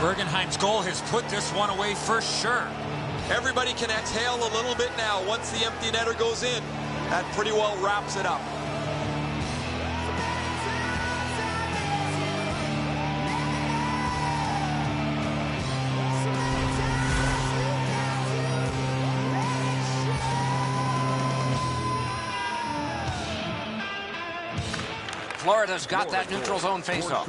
Bergenheim's goal has put this one away for sure. Everybody can exhale a little bit now once the empty netter goes in. That pretty well wraps it up. Florida's got that neutral zone faceoff.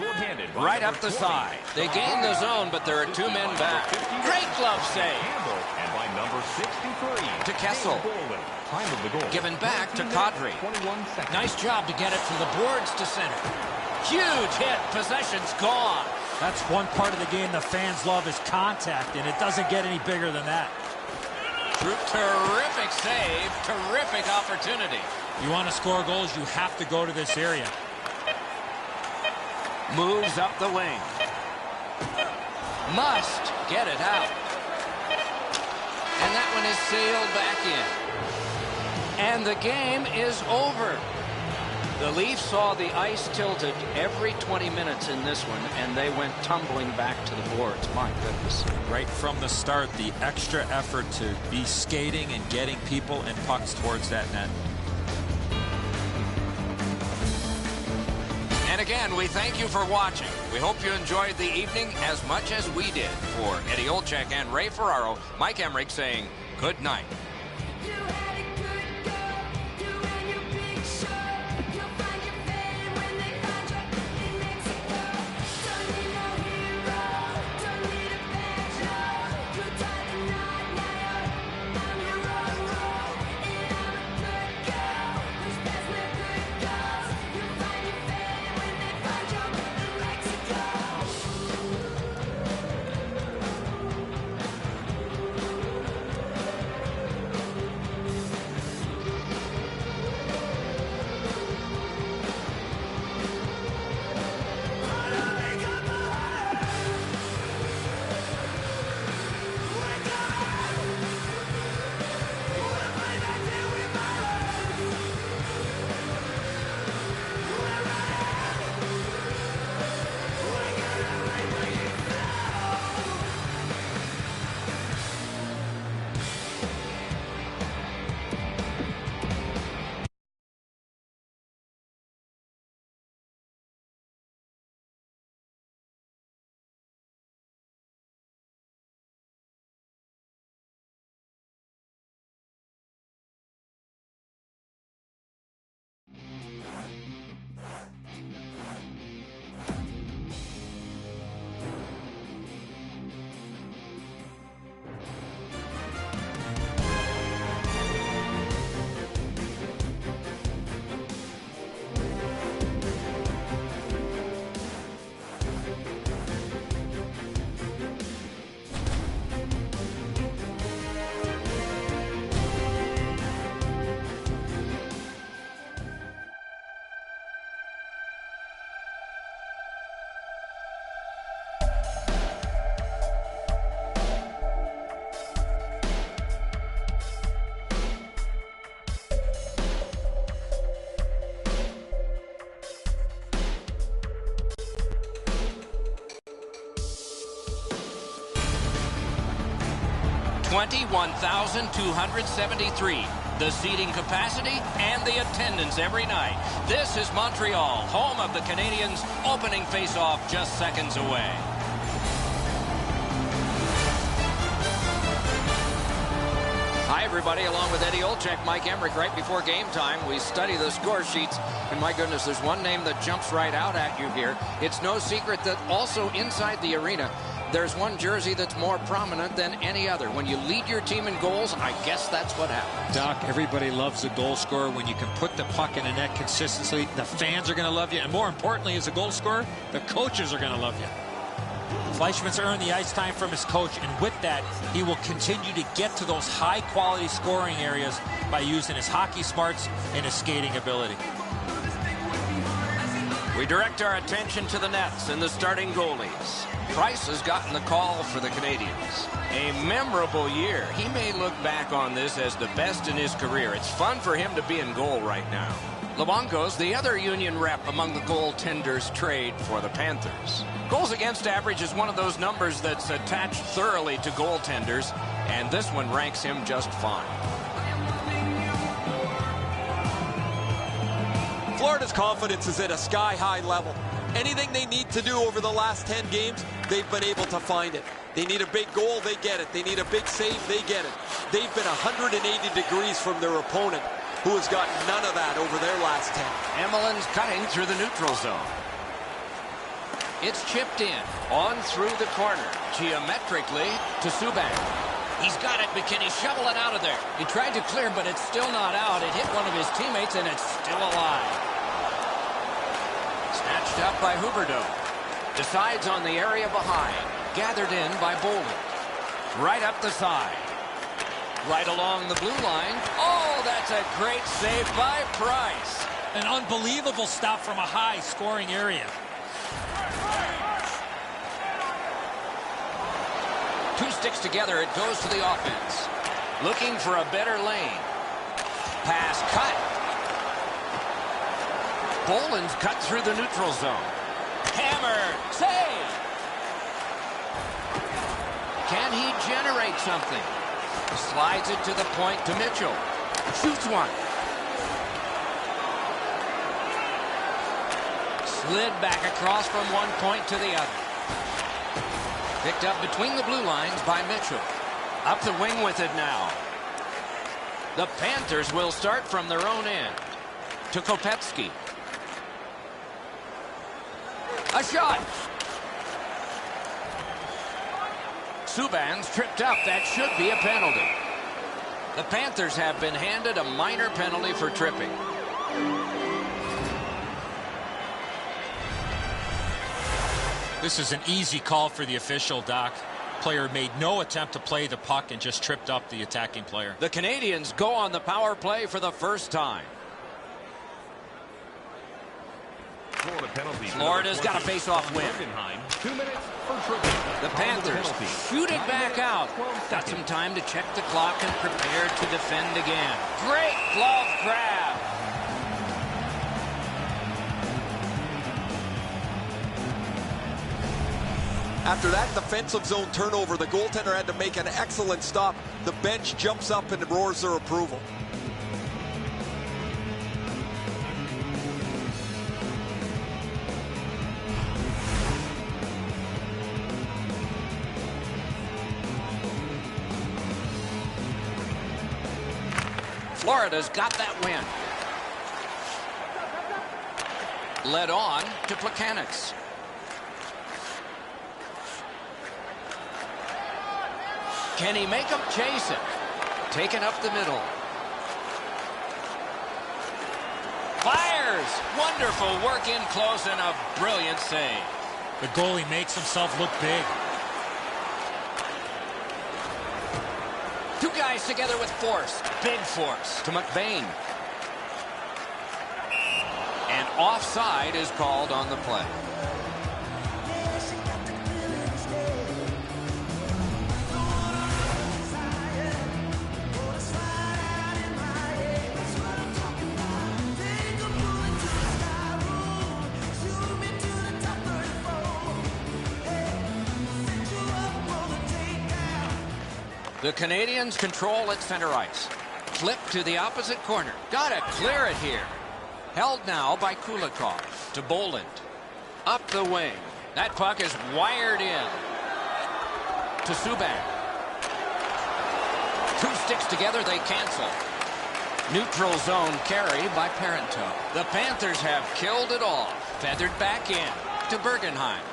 Right up the side. They gain the zone, but there are 2 men back. Great glove save. And by number 63. To Kessel. Time of the goal. Given back to Kadri. 21 seconds. Nice job to get it from the boards to center. Huge hit. Possession's gone. That's one part of the game the fans love is contact, and it doesn't get any bigger than that. Terrific save. Terrific opportunity. You want to score goals, you have to go to this area. Moves up the wing. Must get it out. And that one is sailed back in. And the game is over. The Leafs saw the ice tilted every 20 minutes in this one, and they went tumbling back to the boards. My goodness. Right from the start, the extra effort to be skating and getting people and pucks towards that net. And again, we thank you for watching. We hope you enjoyed the evening as much as we did. For Eddie Olczyk and Ray Ferraro, Mike Emmerich saying good night. 21,273. The seating capacity and the attendance every night. This is Montreal, home of the Canadiens, opening face-off just seconds away. Hi, everybody. Along with Eddie Olczyk, Mike Emmerich, right before game time, we study the score sheets. And my goodness, there's one name that jumps right out at you here. It's no secret that also inside the arena, there's one jersey that's more prominent than any other. When you lead your team in goals, I guess that's what happens. Doc, everybody loves a goal scorer. When you can put the puck in the net consistently, the fans are going to love you. And more importantly, as a goal scorer, the coaches are going to love you. Fleischmann's earned the ice time from his coach, and with that, he will continue to get to those high-quality scoring areas by using his hockey smarts and his skating ability. We direct our attention to the nets and the starting goalies. Price has gotten the call for the Canadiens. A memorable year. He may look back on this as the best in his career. It's fun for him to be in goal right now. Luongo's the other Union rep among the goaltenders trade for the Panthers. Goals against average is one of those numbers that's attached thoroughly to goaltenders, and this one ranks him just fine. Florida's confidence is at a sky-high level. Anything they need to do over the last 10 games, they've been able to find it. They need a big goal, they get it. They need a big save, they get it. They've been 180 degrees from their opponent, who has gotten none of that over their last 10. Emelin's cutting through the neutral zone. It's chipped in, on through the corner, geometrically to Subban. He's got it, but can he shovel it out of there? He tried to clear, but it's still not out. It hit one of his teammates, and it's still alive. Snatched up by Huberdeau. Decides on the area behind. Gathered in by Bolden. Right up the side. Right along the blue line. Oh, that's a great save by Price. An unbelievable stop from a high-scoring area. Two sticks together, it goes to the offense. Looking for a better lane. Pass cut. Boland's cut through the neutral zone. Hammer, save! Can he generate something? Slides it to the point to Mitchell. Shoots one. Slid back across from one point to the other. Picked up between the blue lines by Mitchell. Up the wing with it now. The Panthers will start from their own end. To Kopetsky. A shot. Subban's tripped up. That should be a penalty. The Panthers have been handed a minor penalty for tripping. This is an easy call for the official, Doc. Player made no attempt to play the puck and just tripped up the attacking player. The Canadiens go on the power play for the first time. Florida's got a face-off win. 2 minutes for tripping. The Panthers shoot it back out. Got some time to check the clock and prepare to defend again. Great glove grab. After that defensive zone turnover, the goaltender had to make an excellent stop. The bench jumps up and roars their approval. Florida's got that win. Led on to Plekanec. Can he make him chase it? Taken up the middle. Fires! Wonderful work in close and a brilliant save. The goalie makes himself look big. Two guys together with force. Big force to McBain. And offside is called on the play. The Canadians control at center ice. Flip to the opposite corner. Gotta clear it here. Held now by Kulikov to Boland. Up the wing. That puck is wired in to Subban. Two sticks together, they cancel. Neutral zone carry by Parento. The Panthers have killed it off. Feathered back in to Bergenheim.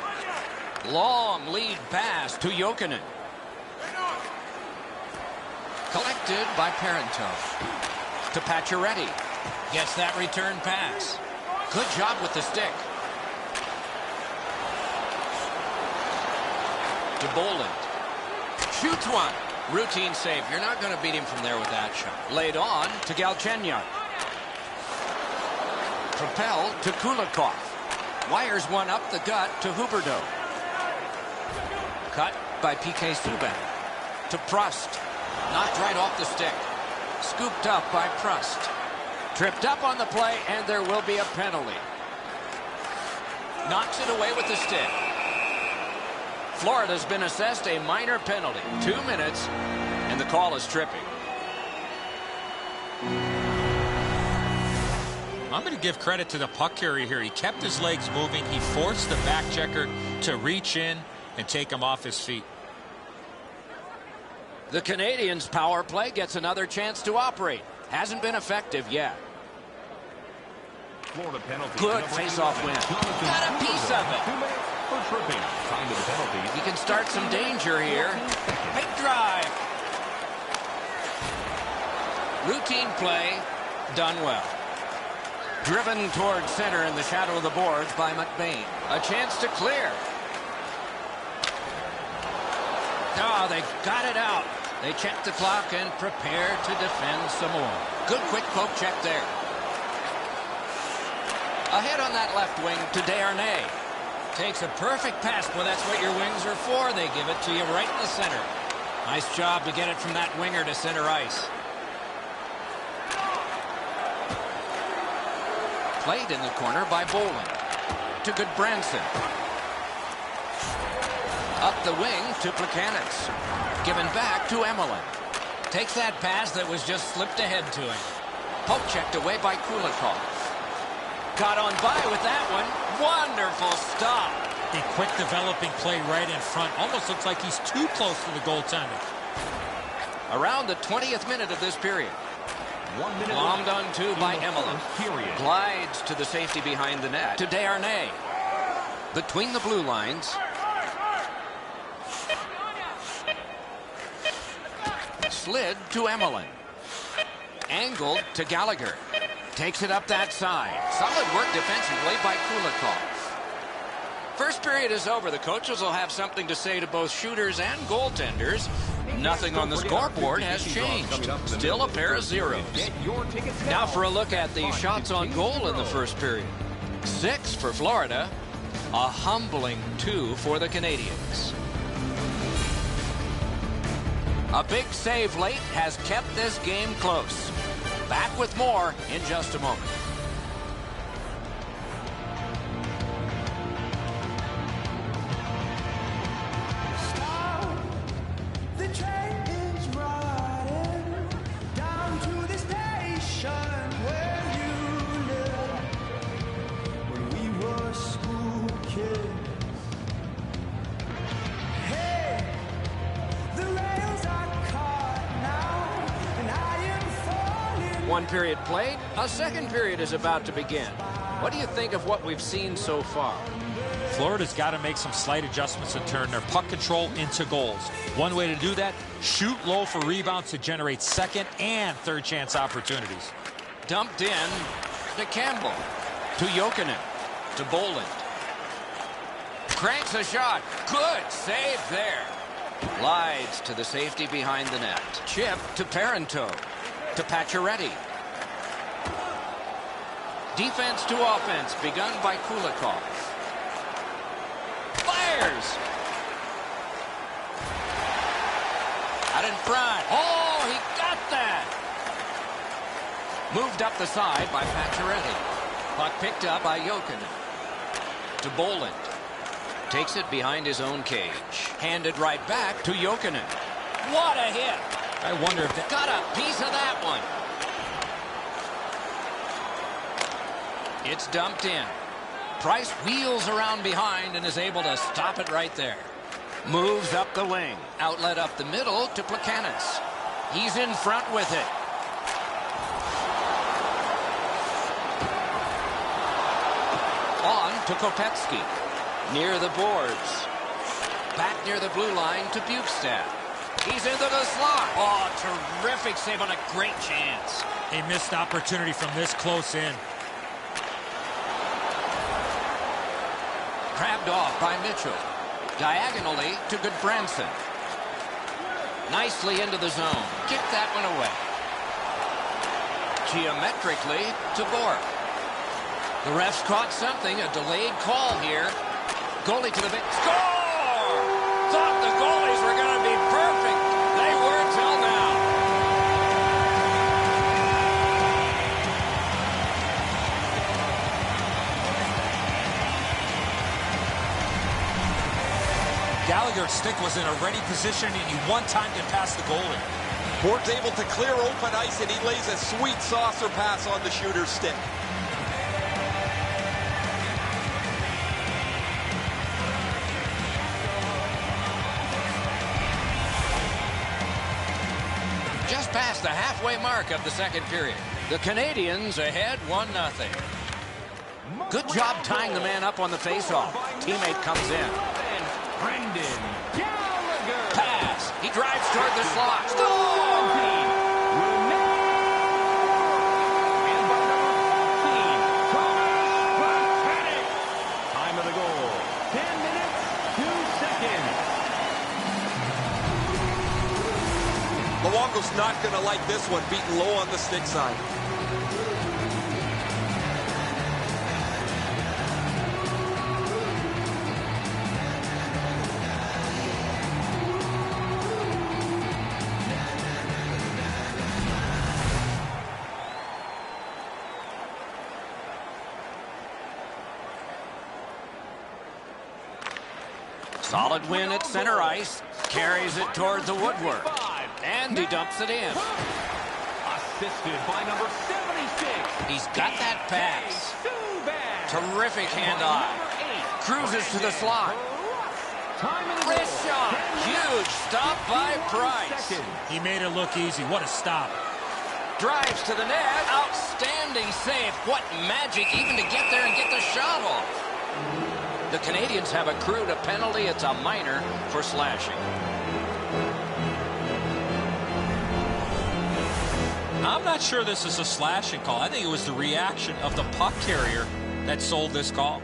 Long lead pass to Jokinen. Collected by Parento. To Pacioretty. Gets that return pass. Good job with the stick. To Boland. Shoots one. Routine save. You're not going to beat him from there with that shot. Laid on to Galchenyuk. Propelled to Kulikov. Wires one up the gut to Huberdeau. Cut by P.K. Subban. To Prust. Knocked right off the stick. Scooped up by Prust. Tripped up on the play, and there will be a penalty. Knocks it away with the stick. Florida's been assessed a minor penalty. 2 minutes, and the call is tripping. I'm going to give credit to the puck carrier here. He kept his legs moving. He forced the back checker to reach in and take him off his feet. The Canadiens' power play gets another chance to operate. Hasn't been effective yet. Florida penalty. Good face-off win. Got a piece of it. 2 minutes for tripping. Time of the penalty. He can start some danger here. Big drive. Routine play, done well. Driven toward center in the shadow of the boards by McBain. A chance to clear. Oh, they got it out. They check the clock and prepare to defend some more. Good quick poke check there. Ahead on that left wing to Desharnais. Takes a perfect pass. Well, that's what your wings are for. They give it to you right in the center. Nice job to get it from that winger to center ice. Played in the corner by Boland. To Goodbranson. Up the wing to Plekanec. Given back to Emelin. Takes that pass that was just slipped ahead to him. Poke checked away by Kulikov. Got on by with that one. Wonderful stop. A quick developing play right in front. Almost looks like he's too close to the goaltender. Around the 20th minute of this period. 1 minute. Bombed on two by Emelin. Period. Glides to the safety behind the net. To Desharnais. Between the blue lines. Slid to Emelin. Angled to Gallagher. Takes it up that side. Solid work defensively by Kulikov. First period is over. The coaches will have something to say to both shooters and goaltenders. Nothing on the scoreboard has changed. Still a pair of zeros. Now for a look at the shots on goal in the first period. 6 for Florida. A humbling 2 for the Canadiens. A big save late has kept this game close. Back with more in just a moment. Stop. The train is riding down to the station where you live. When we were school kids. Hey, the rails are caught now, and I am falling. One period played. A second period is about to begin. What do you think of what we've seen so far? Florida's got to make some slight adjustments and turn their puck control into goals. One way to do that, shoot low for rebounds to generate second and third chance opportunities. Dumped in to Campbell. To Jokinen. To Boland. Cranks a shot. Good save there. Glides to the safety behind the net. Chip to Parento. To Pacioretty. Defense to offense begun by Kulikov. Fires! Out in front. Oh, he got that! Moved up the side by Pacioretty. Puck picked up by Jokinen. To Boland. Takes it behind his own cage. Handed right back to Jokinen. What a hit. I wonder if that... Got a piece of that one. It's dumped in. Price wheels around behind and is able to stop it right there. Moves up the wing. Outlet up the middle to Plekanec. He's in front with it. On to Kopetsky. Near the boards. Back near the blue line to Bukestad. He's into the slot. Oh, terrific save on a great chance. A missed opportunity from this close in. Grabbed off by Mitchell. Diagonally to Goodbranson. Nicely into the zone. Kick that one away. Geometrically to Bork. The refs caught something. A delayed call here. Goalie to the bench. Score! Thought the goalies were going to be perfect. They were till now. Gallagher's stick was in a ready position, and he one time get past the goalie. Bork's able to clear open ice, and he lays a sweet saucer pass on the shooter's stick. Just past the halfway mark of the second period. The Canadiens ahead 1-0. Good job tying the man up on the faceoff. Teammate comes in. Brendan Gallagher. Pass. He drives toward the slot. Score! Time of the goal, 10 minutes, 2 seconds. Luongo's not going to like this one, beaten low on the stick side. Solid win at center ice. Carries it toward the woodwork. And he dumps it in. Assisted by number 76. He's got that pass. Terrific handoff. Cruises to the slot. Wrist shot. Huge stop by Price. He made it look easy. What a stop. Drives to the net. Outstanding save. What magic even to get there and get the shot off. The Canadiens have accrued a penalty. It's a minor for slashing. I'm not sure this is a slashing call. I think it was the reaction of the puck carrier that sold this call.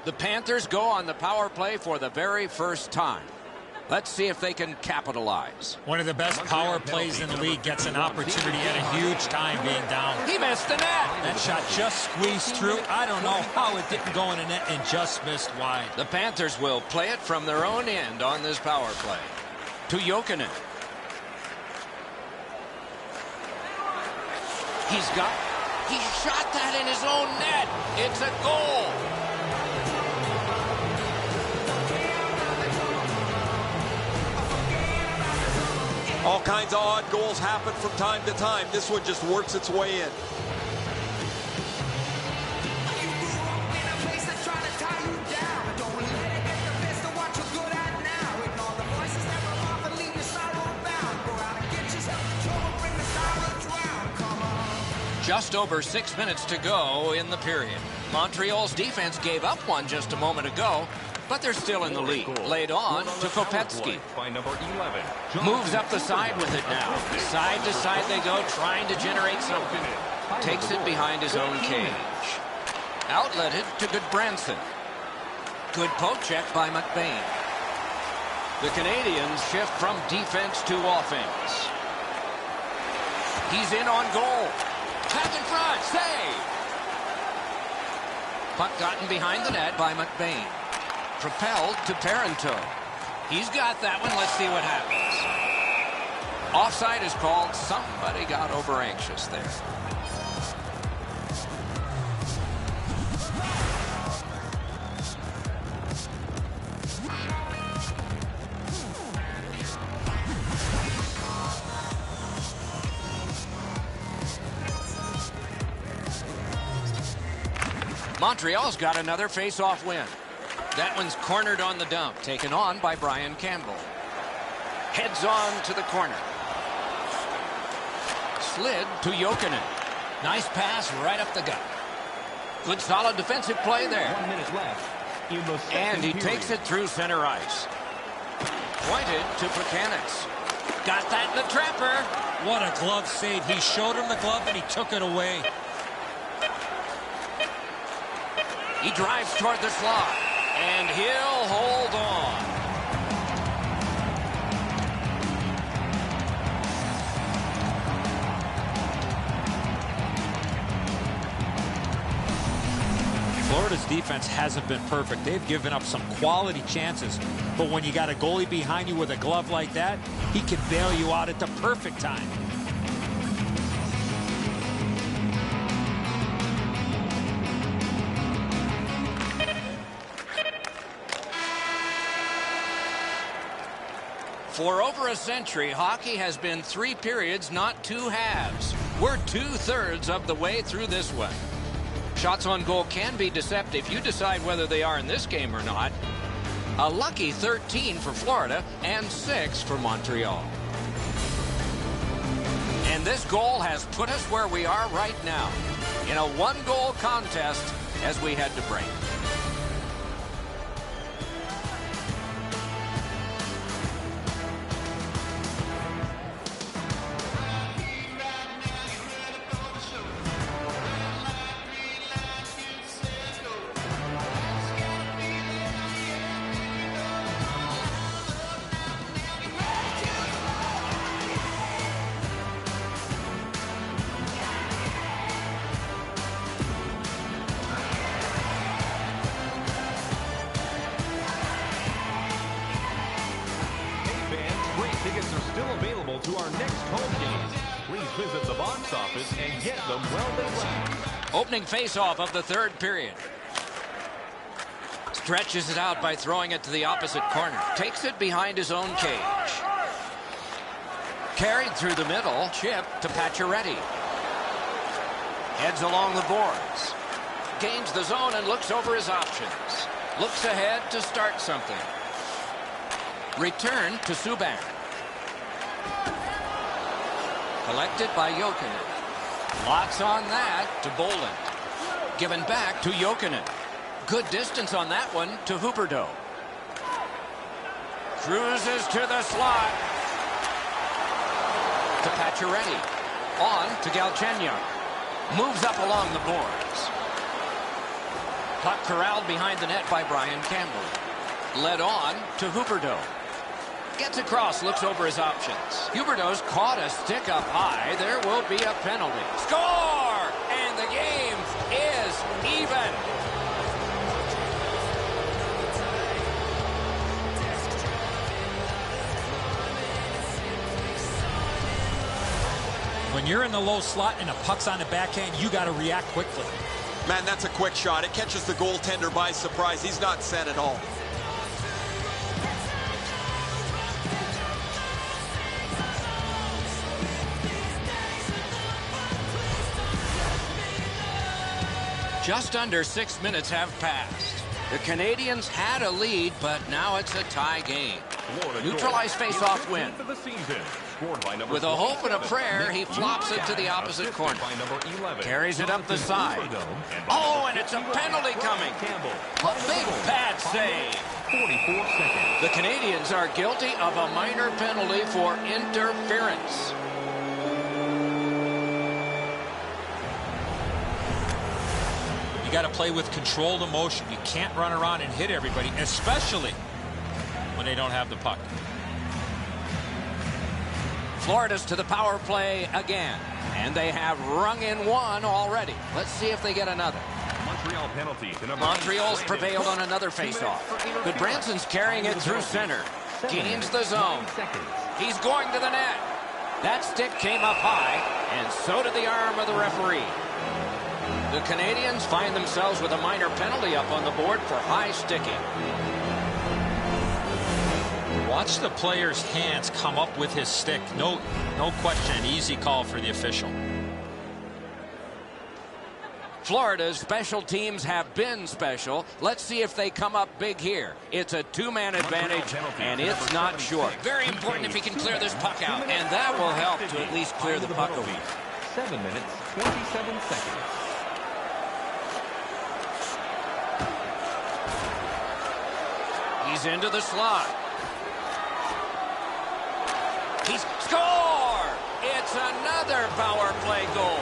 The Panthers go on the power play for the very first time. Let's see if they can capitalize. One of the best power plays in the league gets an opportunity at a huge time being down. He missed the net. That shot just squeezed through. I don't know how it didn't go in the net and just missed wide. The Panthers will play it from their own end on this power play. To Jokinen. He shot that in his own net. It's a goal. All kinds of odd goals happen from time to time. This one just works its way in. Just over 6 minutes to go in the period. Montreal's defense gave up one just a moment ago, but they're still in the lead. Laid on to Kopetsky. By number 11. Moves up the side with it now. Side to side they go, trying to generate something. Takes it behind his own cage. Outletted to Goodbranson. Good poke check by McBain. The Canadiens shift from defense to offense. He's in on goal. Back in front, save! Puck gotten behind the net by McBain. Propelled to Parenteau. He's got that one. Let's see what happens. Offside is called. Somebody got over anxious there. Montreal's got another face-off win. That one's cornered on the dump, taken on by Brian Campbell. Heads on to the corner. Slid to Jokinen. Nice pass right up the gut. Good solid defensive play there. 1 minute left in the second And he period. takes it through center ice. Pointed to Plekanec. Got that in the trapper. What a glove save. He showed him the glove and he took it away. He drives toward the slot. And he'll hold on. Florida's defense hasn't been perfect. They've given up some quality chances. But when you got a goalie behind you with a glove like that, he can bail you out at the perfect time. For over a century, hockey has been 3 periods, not 2 halves. We're 2/3 of the way through this one. Shots on goal can be deceptive. You decide whether they are in this game or not. A lucky 13 for Florida and 6 for Montreal. And this goal has put us where we are right now, in a 1-goal contest as we head to break. Tickets are still available to our next home games. Please visit the box office and get them while they last. Opening faceoff of the 3rd period. Stretches it out by throwing it to the opposite corner. Takes it behind his own cage. Carried through the middle. Chip to Pacioretty. Heads along the boards. Gains the zone and looks over his options. Looks ahead to start something. Return to Subban. Collected by Jokinen. Lots on that to Bolin. Given back to Jokinen. Good distance on that one to Huberdeau. Cruises to the slot. To Pacioretty. On to Galchenyuk. Moves up along the boards. Puck corralled behind the net by Brian Campbell. Led on to Huberdeau. Gets across, looks over his options. Huberdeau's caught a stick up high. There will be a penalty. Score! And the game is even. When you're in the low slot and a puck's on the backhand, you got to react quickly. Man, that's a quick shot. It catches the goaltender by surprise. He's not set at all. Just under 6 minutes have passed. The Canadians had a lead, but now it's a tie game. Neutralized face-off win. With a hope and a prayer, he flops it to the opposite corner. Carries it up the side. Oh, and it's a penalty coming. A big pad save. 44 seconds. The Canadians are guilty of a minor penalty for interference. You got to play with controlled emotion. You can't run around and hit everybody, especially when they don't have the puck. Florida's to the power play again, and they have rung in one already. Let's see if they get another. Montreal penalty to number Montreal's 8, prevailed on another faceoff. But Branson's carrying it through center. Gains the zone. He's going to the net. That stick came up high, and so did the arm of the referee. The Canadians find themselves with a minor penalty up on the board for high sticking. Watch the player's hands come up with his stick. No question, an easy call for the official. Florida's special teams have been special. Let's see if they come up big here. It's a two-man advantage, and it's not short. Very important if he can clear this puck out, and that will help to at least clear the puck away. 7 minutes, 27 seconds. He's into the slot. He's scored! It's another power play goal.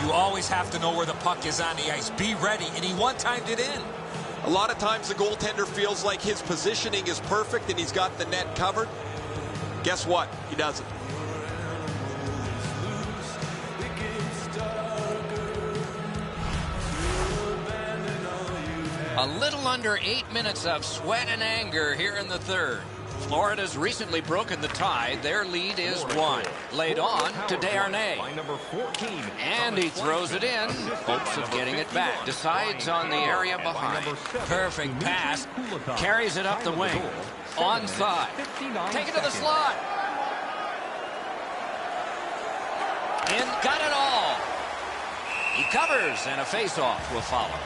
You always have to know where the puck is on the ice. Be ready, and he one-timed it in. A lot of times the goaltender feels like his positioning is perfect and he's got the net covered. Guess what? He doesn't. A little under 8 minutes of sweat and anger here in the third. Florida's recently broken the tie. Their lead is 1. Laid on to Desharnais. And he throws it in. Hopes of getting it back. Decides on the area behind. Perfect pass. Carries it up the wing. Onside. Take it to the slot. In. Got it all. He covers, and a face-off will follow.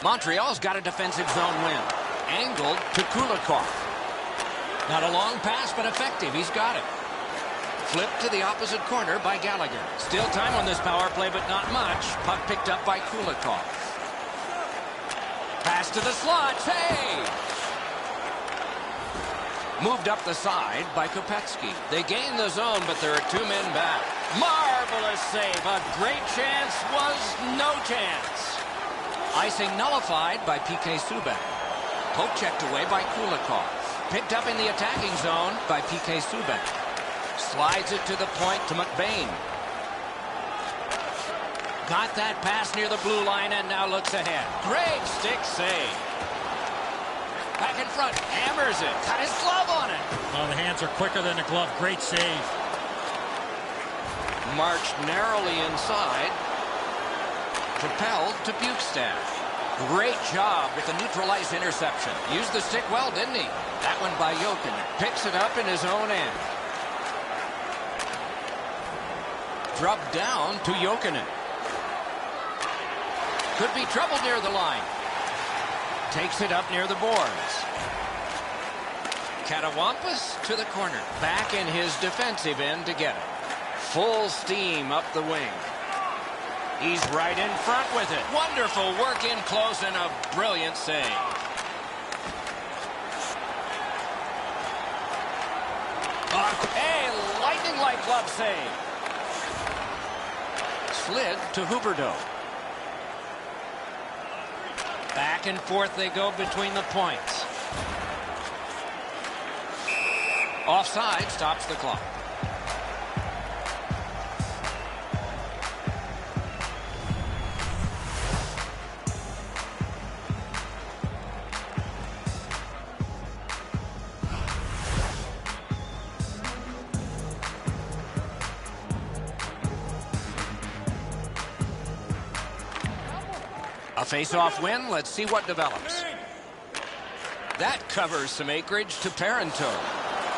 Montreal's got a defensive zone win. Angled to Kulikov. Not a long pass, but effective. He's got it. Flipped to the opposite corner by Gallagher. Still time on this power play, but not much. Puck picked up by Kulikov. Pass to the slot. Save! Moved up the side by Kopetsky. They gain the zone, but there are 2 men back. Marvelous save. A great chance was no chance. Icing nullified by P.K. Subban. Poke checked away by Kulikov. Picked up in the attacking zone by P.K. Subban. Slides it to the point to McBain. Got that pass near the blue line and now looks ahead. Great stick save. Back in front. Hammers it. Got his glove on it. Well, the hands are quicker than the glove. Great save. Marched narrowly inside. Propelled to Bukestad. Great job with the neutral ice interception. Used the stick well, didn't he? That one by Jokin. Picks it up in his own end. Dropped down to Jokinen. Could be trouble near the line. Takes it up near the boards. Katawampus to the corner. Back in his defensive end to get it. Full steam up the wing. He's right in front with it. Wonderful work in close and a brilliant save. A lightning-like glove save. Slid to Huberdeau. Back and forth they go between the points. Offside stops the clock. A face-off win. Let's see what develops. That covers some acreage to Parenteau.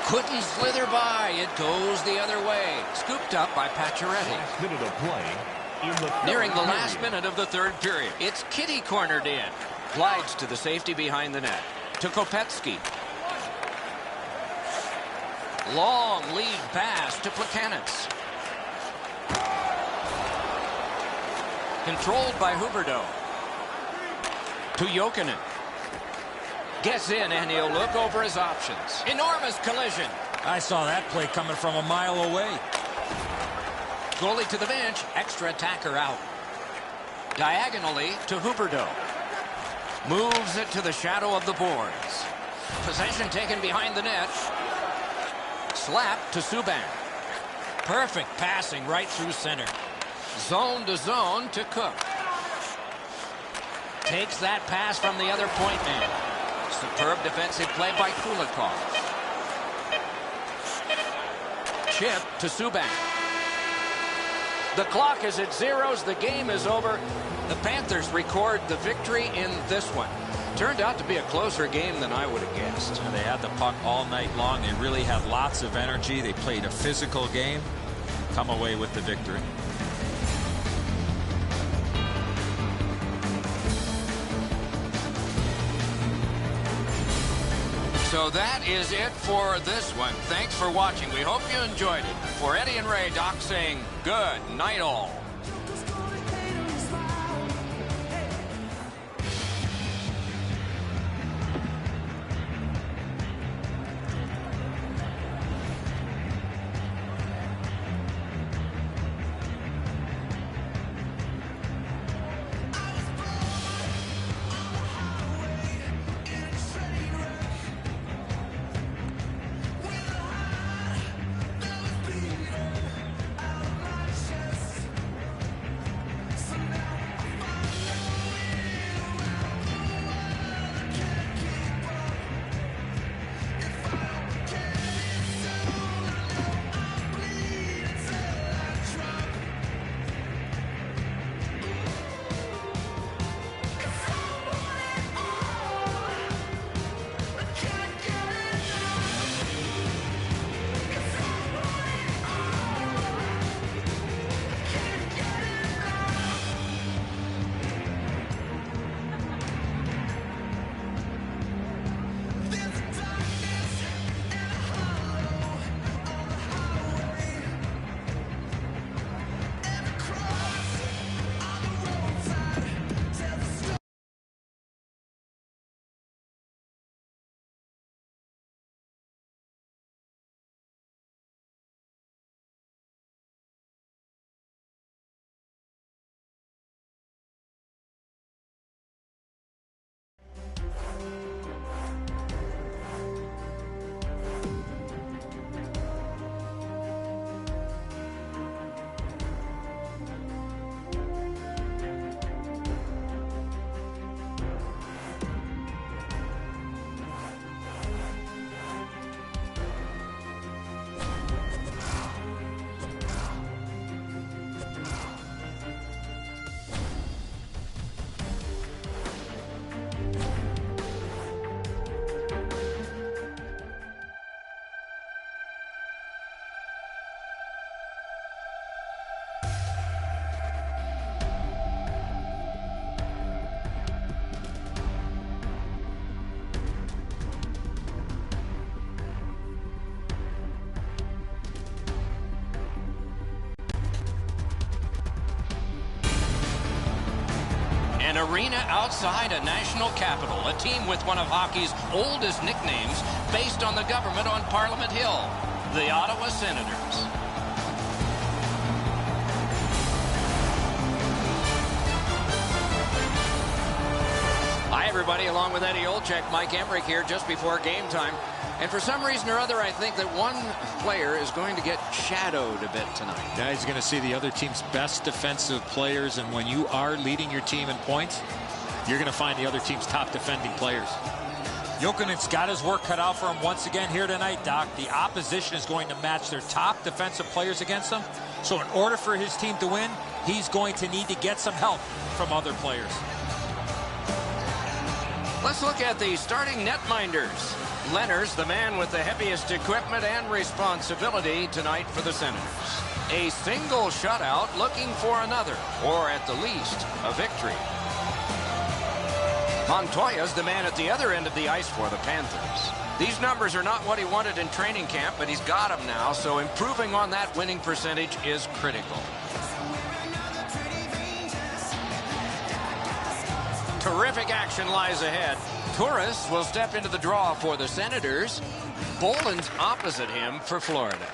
Couldn't slither by. It goes the other way. Scooped up by Pacioretty. Minute of play. Nearing the last minute of the third period. It's Kitty cornered in. Glides to the safety behind the net. To Kopetsky. Long lead pass to Plekanec. Controlled by Huberdeau. To Jokinen. Gets in, and he'll look over his options. Enormous collision. I saw that play coming from a mile away. Goalie to the bench. Extra attacker out. Diagonally to Huberdeau. Moves it to the shadow of the boards. Possession taken behind the net. Slap to Subban. Perfect passing right through center. Zone to zone to Cook. Takes that pass from the other point man. Superb defensive play by Kulikov. Chip to Subban. The clock is at zeros. The game is over. The Panthers record the victory in this one. Turned out to be a closer game than I would have guessed. And they had the puck all night long. They really had lots of energy. They played a physical game. Come away with the victory. So that is it for this one. Thanks for watching. We hope you enjoyed it. For Eddie and Ray, Doc saying good night all. An arena outside a national capital, a team with one of hockey's oldest nicknames based on the government on Parliament Hill, the Ottawa Senators. Hi, everybody. Along with Eddie Olczyk, Mike Emmerich here just before game time. And for some reason or other, I think that one player is going to get shadowed a bit tonight. Yeah, he's going to see the other team's best defensive players, and when you are leading your team in points, you're going to find the other team's top defending players. Jokinen's got his work cut out for him once again here tonight, Doc. The opposition is going to match their top defensive players against them. So in order for his team to win, he's going to need to get some help from other players. Let's look at the starting netminders. Lehner's the man with the heaviest equipment and responsibility tonight for the Senators. A single shutout, looking for another, or at the least, a victory. Montoya's the man at the other end of the ice for the Panthers. These numbers are not what he wanted in training camp, but he's got them now, so improving on that winning percentage is critical. Terrific action lies ahead. Torres will step into the draw for the Senators. Boland's opposite him for Florida.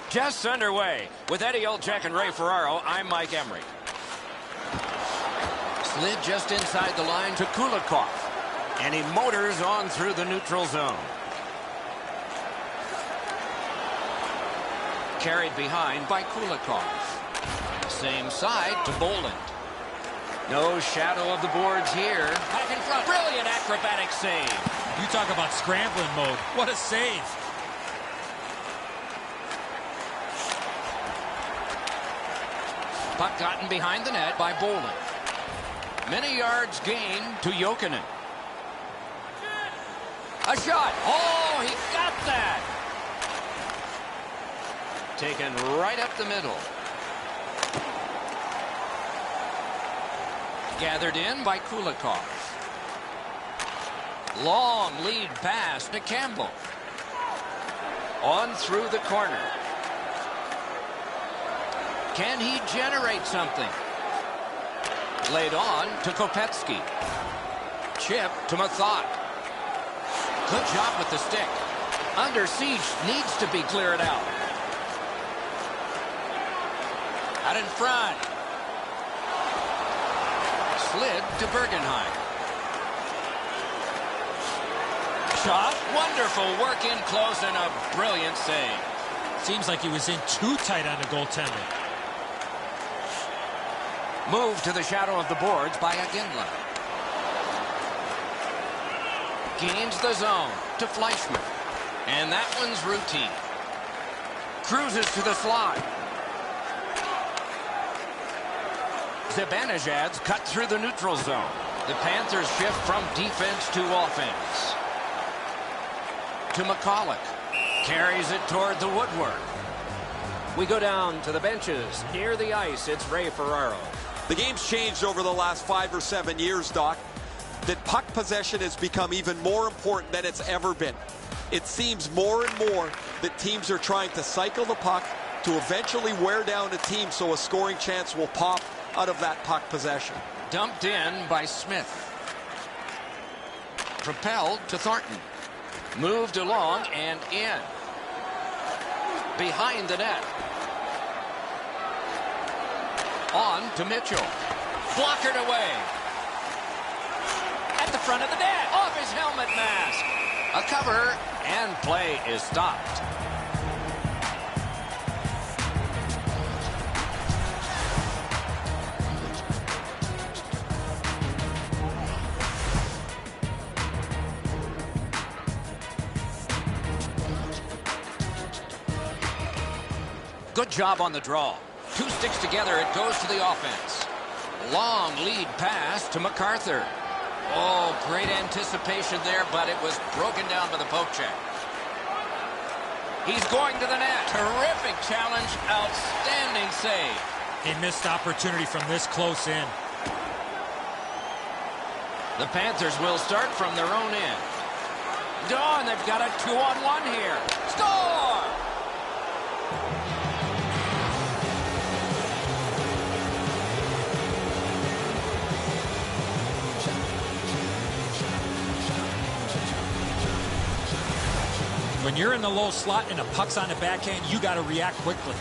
Just underway. With Eddie Olczyk and Ray Ferraro, I'm Mike Emmerich. Slid just inside the line to Kulikov. And he motors on through the neutral zone. Carried behind by Kulikov. Same side to Boland. No shadow of the boards here. Back in front. Brilliant acrobatic save. You talk about scrambling mode. What a save. Puck gotten behind the net by Boland. Many yards gained to Jokinen. A shot. Oh, he got that. Taken right up the middle. Gathered in by Kulikov. Long lead pass to Campbell. On through the corner. Can he generate something? Laid on to Kopetsky. Chip to Mathot. Good job with the stick. Under siege, needs to be cleared out. Out in front. Slid to Bergenheim. Shot. Wonderful work in close and a brilliant save. Seems like he was in too tight on the goaltender. Moved to the shadow of the boards by Aginla. Gains the zone to Fleischmann. And that one's routine. Cruises to the slot. Zibanejad's cut through the neutral zone. The Panthers shift from defense to offense. To McCulloch. Carries it toward the woodwork. We go down to the benches. Near the ice, it's Ray Ferraro. The game's changed over the last 5 or 7 years, Doc. That puck possession has become even more important than it's ever been. It seems more and more that teams are trying to cycle the puck to eventually wear down a team so a scoring chance will pop out of that puck possession. Dumped in by Smith. Propelled to Thornton. Moved along and in. Behind the net. On to Mitchell. Blockered away. At the front of the net. Off his helmet mask. A cover and play is stopped. Good job on the draw. Two sticks together, it goes to the offense. Long lead pass to MacArthur. Oh, great anticipation there, but it was broken down by the poke check. He's going to the net. Terrific challenge, outstanding save. A missed opportunity from this close in. The Panthers will start from their own end. Dawn, they've got a 2-on-1 here. Score! When you're in the low slot and a puck's on the backhand, you got to react quickly.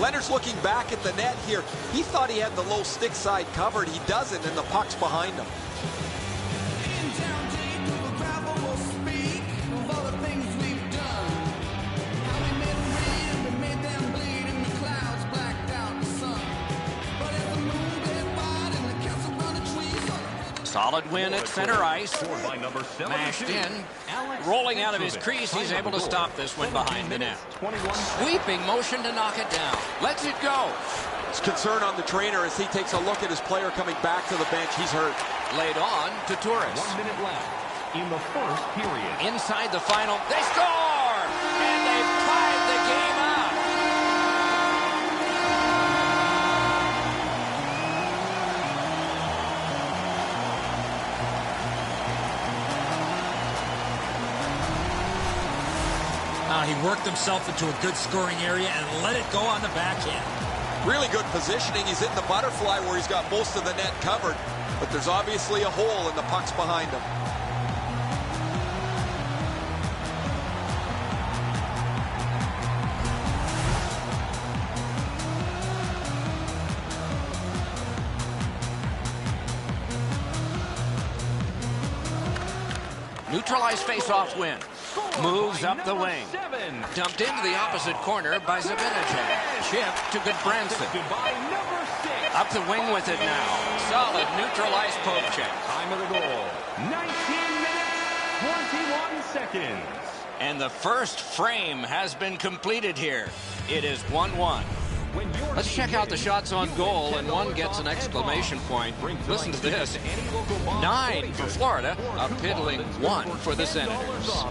Leonard's looking back at the net here. He thought he had the low stick side covered. He doesn't, and the puck's behind him. Solid win at center ice. Mashed in. Rolling out of his crease, he's able to stop this one behind the net. Sweeping motion to knock it down. Lets it go. It's concern on the trainer as he takes a look at his player coming back to the bench. He's hurt. Laid on to Torres. 1 minute left in the first period. Inside the final. They score! And they've tied the game up. He worked himself into a good scoring area and let it go on the backhand. Really good positioning. He's in the butterfly where he's got most of the net covered, but there's obviously a hole and the puck's behind him. Neutralized face-off win. Moves up the wing. Dumped into the opposite corner by Zibanejad. Chip to Goodbranson. Up the wing with it now. Solid neutralized poke check. Time of the goal, 19 minutes, 21 seconds. And the first frame has been completed here. It is 1-1. Let's check out the shots on goal, and one gets an exclamation point. Listen to this. 9 for Florida, a piddling 1 for the Senators.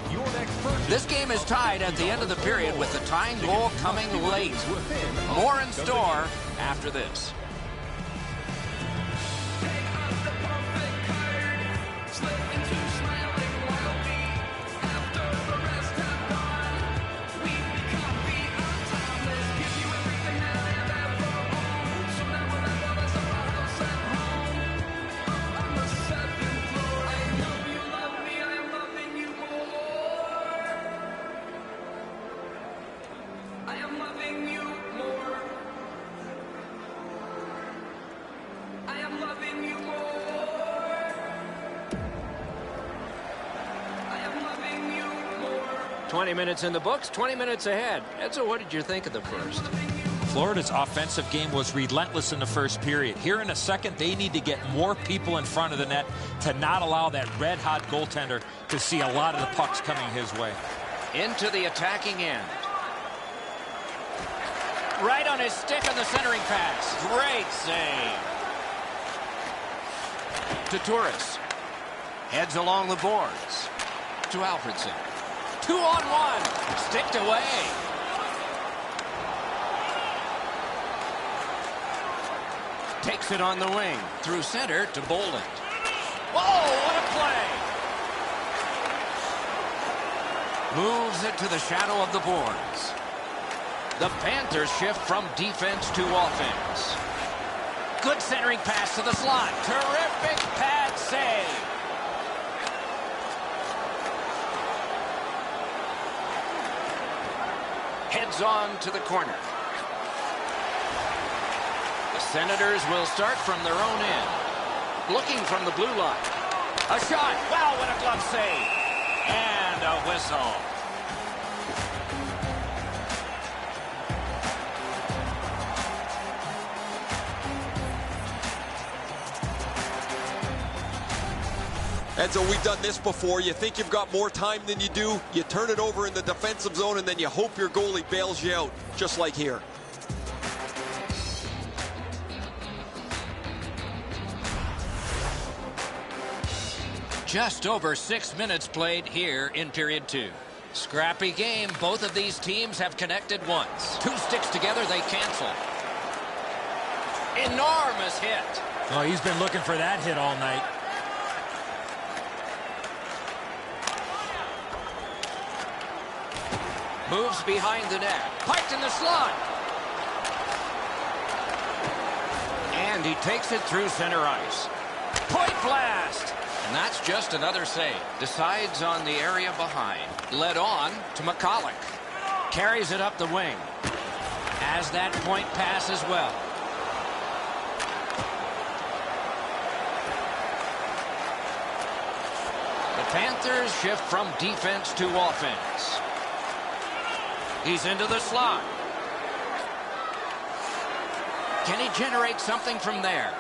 This game is tied at the end of the period with the tying goal coming late. More in store after this. I am loving you more. 20 minutes in the books, 20 minutes ahead. Edzo, what did you think of the first? Florida's offensive game was relentless in the first period. Here in a second, they need to get more people in front of the net to not allow that red-hot goaltender to see a lot of the pucks coming his way. Into the attacking end. Right on his stick on the centering pass. Great save. To Torres. Heads along the boards. To Alfredson. 2-on-1. Sticked away. Takes it on the wing. Through center to Boland. Whoa, what a play. Moves it to the shadow of the boards. The Panthers shift from defense to offense. Good centering pass to the slot. Terrific pad save. Heads on to the corner. The Senators will start from their own end. Looking from the blue line. A shot. Wow, what a glove save. And a whistle. And so we've done this before. You think you've got more time than you do. You turn it over in the defensive zone, and then you hope your goalie bails you out, just like here. Just over 6 minutes played here in period 2. Scrappy game. Both of these teams have connected once. Two sticks together, they cancel. Enormous hit. Oh, he's been looking for that hit all night. Moves behind the net. Piked in the slot. And he takes it through center ice. Point blast. And that's just another save. Decides on the area behind. Led on to McCulloch. Carries it up the wing. Has that point pass as well. The Panthers shift from defense to offense. He's into the slot. Can he generate something from there?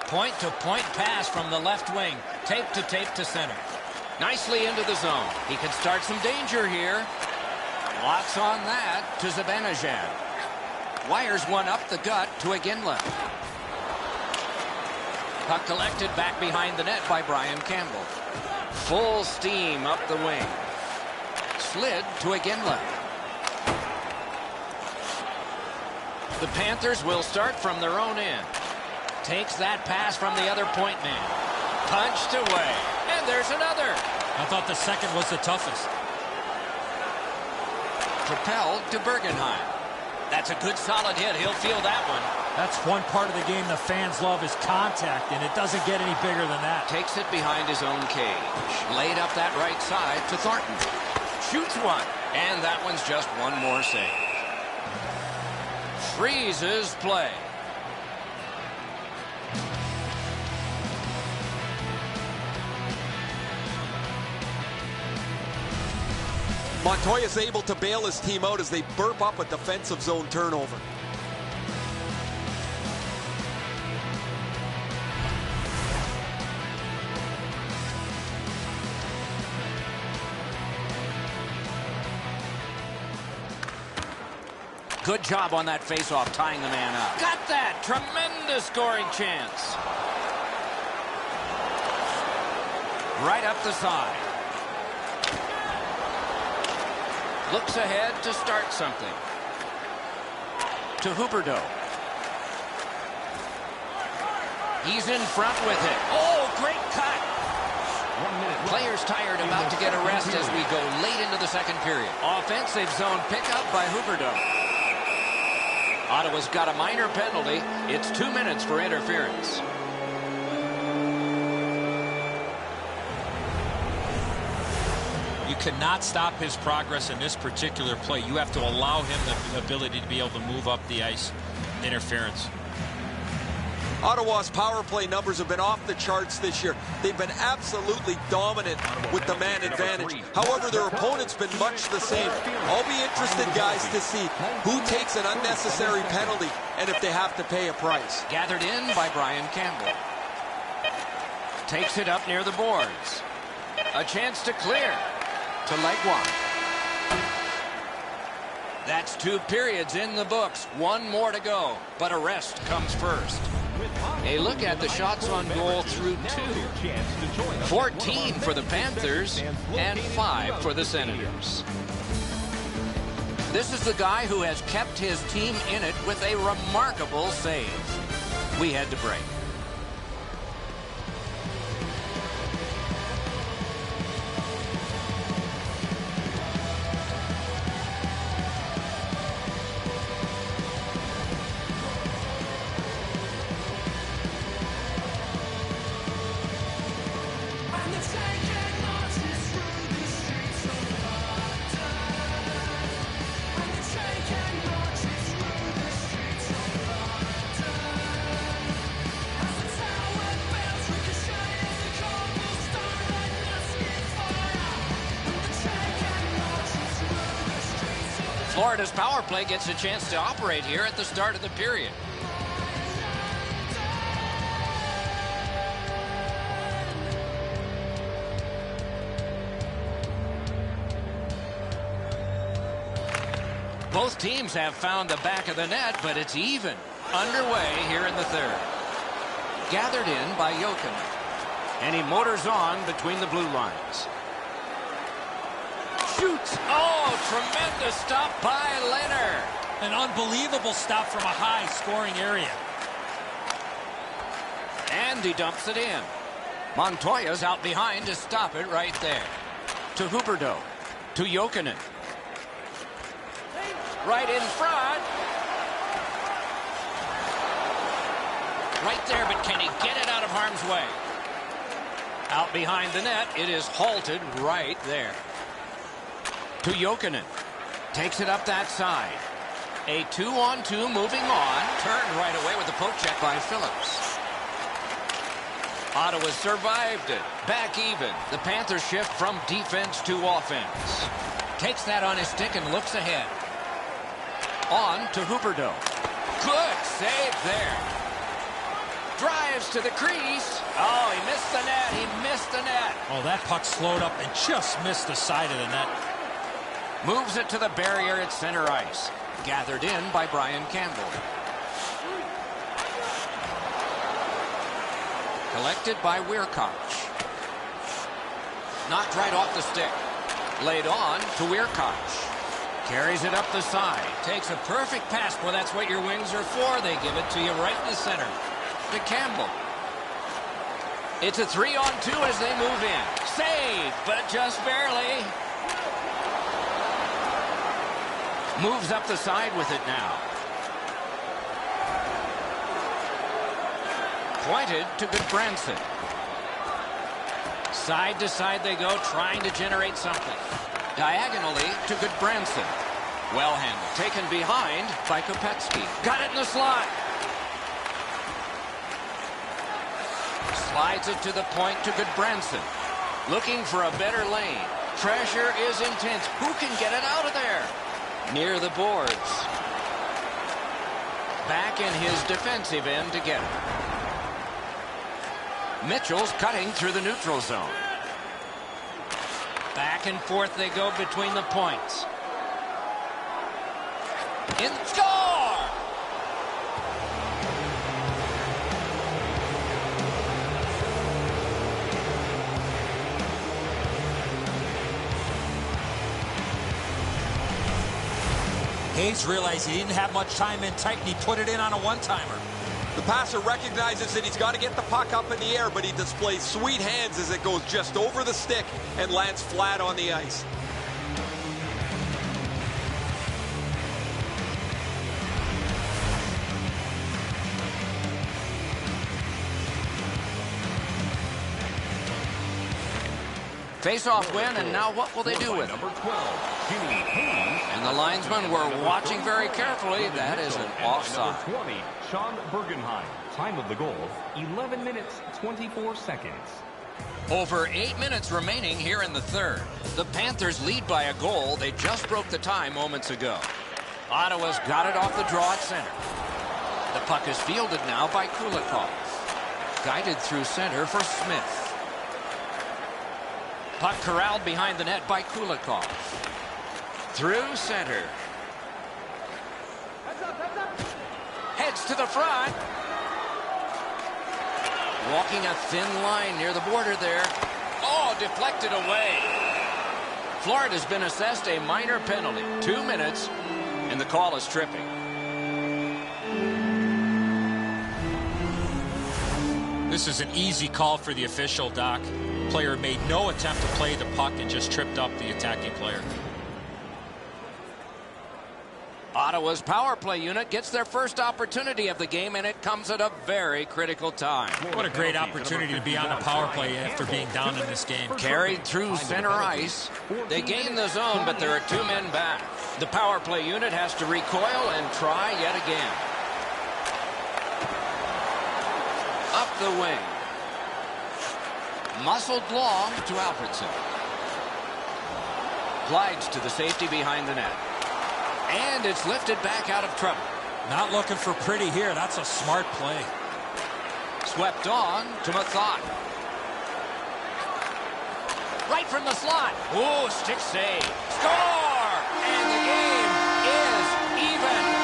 Point-to-point pass from the left wing. Tape to center. Nicely into the zone. He could start some danger here. Lots on that to Zibanejad. Wires one up the gut to Iginla. Puck collected back behind the net by Brian Campbell. Full steam up the wing. Slid to Iginla. The Panthers will start from their own end. Takes that pass from the other point man. Punched away. And there's another. I thought the second was the toughest. Propelled to Bergenheim. That's a good solid hit. He'll feel that one. That's one part of the game the fans love is contact, and it doesn't get any bigger than that. Takes it behind his own cage. Laid up that right side to Thornton. Shoots one. And that one's just one more save. Freezes play. Montoya's able to bail his team out as they burp up a defensive zone turnover. Good job on that faceoff, tying the man up. Got that! Tremendous scoring chance. Right up the side. Looks ahead to start something. To Huberdeau. He's in front with it. Oh, great cut. Players tired, about to get a rest as we go late into the second period. Offensive zone pickup by Huberdeau. Ottawa's got a minor penalty. It's 2 minutes for interference. You cannot stop his progress in this particular play. You have to allow him the ability to be able to move up the ice. Interference. Ottawa's power play numbers have been off the charts this year. They've been absolutely dominant with the man advantage. However, their opponent's been much the same. I'll be interested, guys, to see who takes an unnecessary penalty and if they have to pay a price. Gathered in by Brian Campbell. Takes it up near the boards. A chance to clear. To Legua. That's 2 periods in the books. 1 more to go, but a rest comes first. A look at the shots on goal through 2. 14 for the Panthers and 5 for the Senators. This is the guy who has kept his team in it with a remarkable save. We head to break. Florida's power play gets a chance to operate here at the start of the period. Both teams have found the back of the net, but it's even. Underway here in the third. Gathered in by Jokinen. And he motors on between the blue lines. Shoots. Oh, tremendous stop by Leonard. An unbelievable stop from a high scoring area. And he dumps it in. Montoya's out behind to stop it right there. To Huberdeau. To Jokinen. Right in front. Right there, but can he get it out of harm's way? Out behind the net, it is halted right there. To Jokinen. Takes it up that side. A 2-on-2 moving on. Turned right away with the poke check by Phillips. Ottawa survived it. Back even. The Panthers shift from defense to offense. Takes that on his stick and looks ahead. On to Huberdeau. Good save there. Drives to the crease. Oh, he missed the net. He missed the net. Oh, that puck slowed up and just missed the side of the net. Moves it to the barrier at center ice. Gathered in by Brian Campbell. Collected by Weirkoch. Knocked right off the stick. Laid on to Weirkoch. Carries it up the side. Takes a perfect pass. Well, that's what your wings are for. They give it to you right in the center. To Campbell. It's a 3-on-2 as they move in. Save, but just barely. Moves up the side with it now. Pointed to Goodbranson. Side to side they go, trying to generate something. Diagonally to Goodbranson. Well handled. Taken behind by Kopetsky. Got it in the slot. Slides it to the point to Goodbranson. Looking for a better lane. pressure is intense. Who can get it out of there? Near the boards. Back in his defensive end to get it. Mitchell's cutting through the neutral zone. Back and forth they go between the points. In score! Hayes realized he didn't have much time in tight, and he put it in on a one-timer. The passer recognizes that he's got to get the puck up in the air, but he displays sweet hands as it goes just over the stick and lands flat on the ice. Face-off win, and now what will they do with it? And the linesmen were watching very carefully. That is an offside. Number 20, Sean Bergenheim. Time of the goal, 11 minutes, 24 seconds. Over 8 minutes remaining here in the third. The Panthers lead by a goal. They just broke the tie moments ago. Ottawa's got it off the draw at center. The puck is fielded now by Kulikov. Guided through center for Smith. Puck corralled behind the net by Kulikov. Through center. Heads to the front. Walking a thin line near the border there. Oh, deflected away. Florida's been assessed a minor penalty. 2 minutes, and the call is tripping. This is an easy call for the official, Doc. Player made no attempt to play the puck and just tripped up the attacking player. Ottawa's power play unit gets their first opportunity of the game, and it comes at a very critical time. What a great opportunity to be on the power play after being down in this game. Carried through center ice. They gain the zone, but there are 2 men back. The power play unit has to recoil and try yet again. Up the wing. Muscled long to Alfredson. Glides to the safety behind the net. And it's lifted back out of trouble. Not looking for pretty here. That's a smart play. Swept on to Mathot. Right from the slot. Oh, stick save. Score! And the game is even.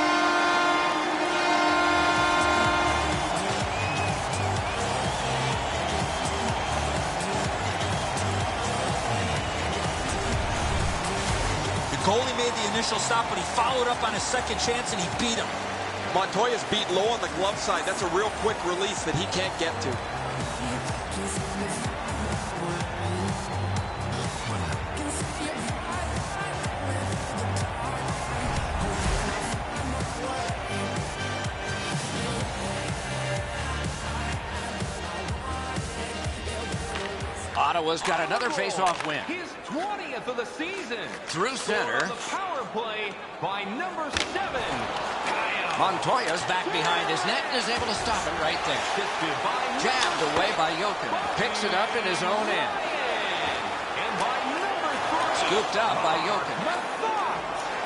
Goalie made the initial stop, but he followed up on his second chance, and he beat him. Montoya's beat low on the glove side. That's a real quick release that he can't get to. Ottawa's got another face-off win. His 20th of the season. Through center. The power play by number 7. Montoya's back behind his net and is able to stop it right there. Jabbed away by Jokin. Picks it up in his own end. And by number 3. Scooped up by Jokin.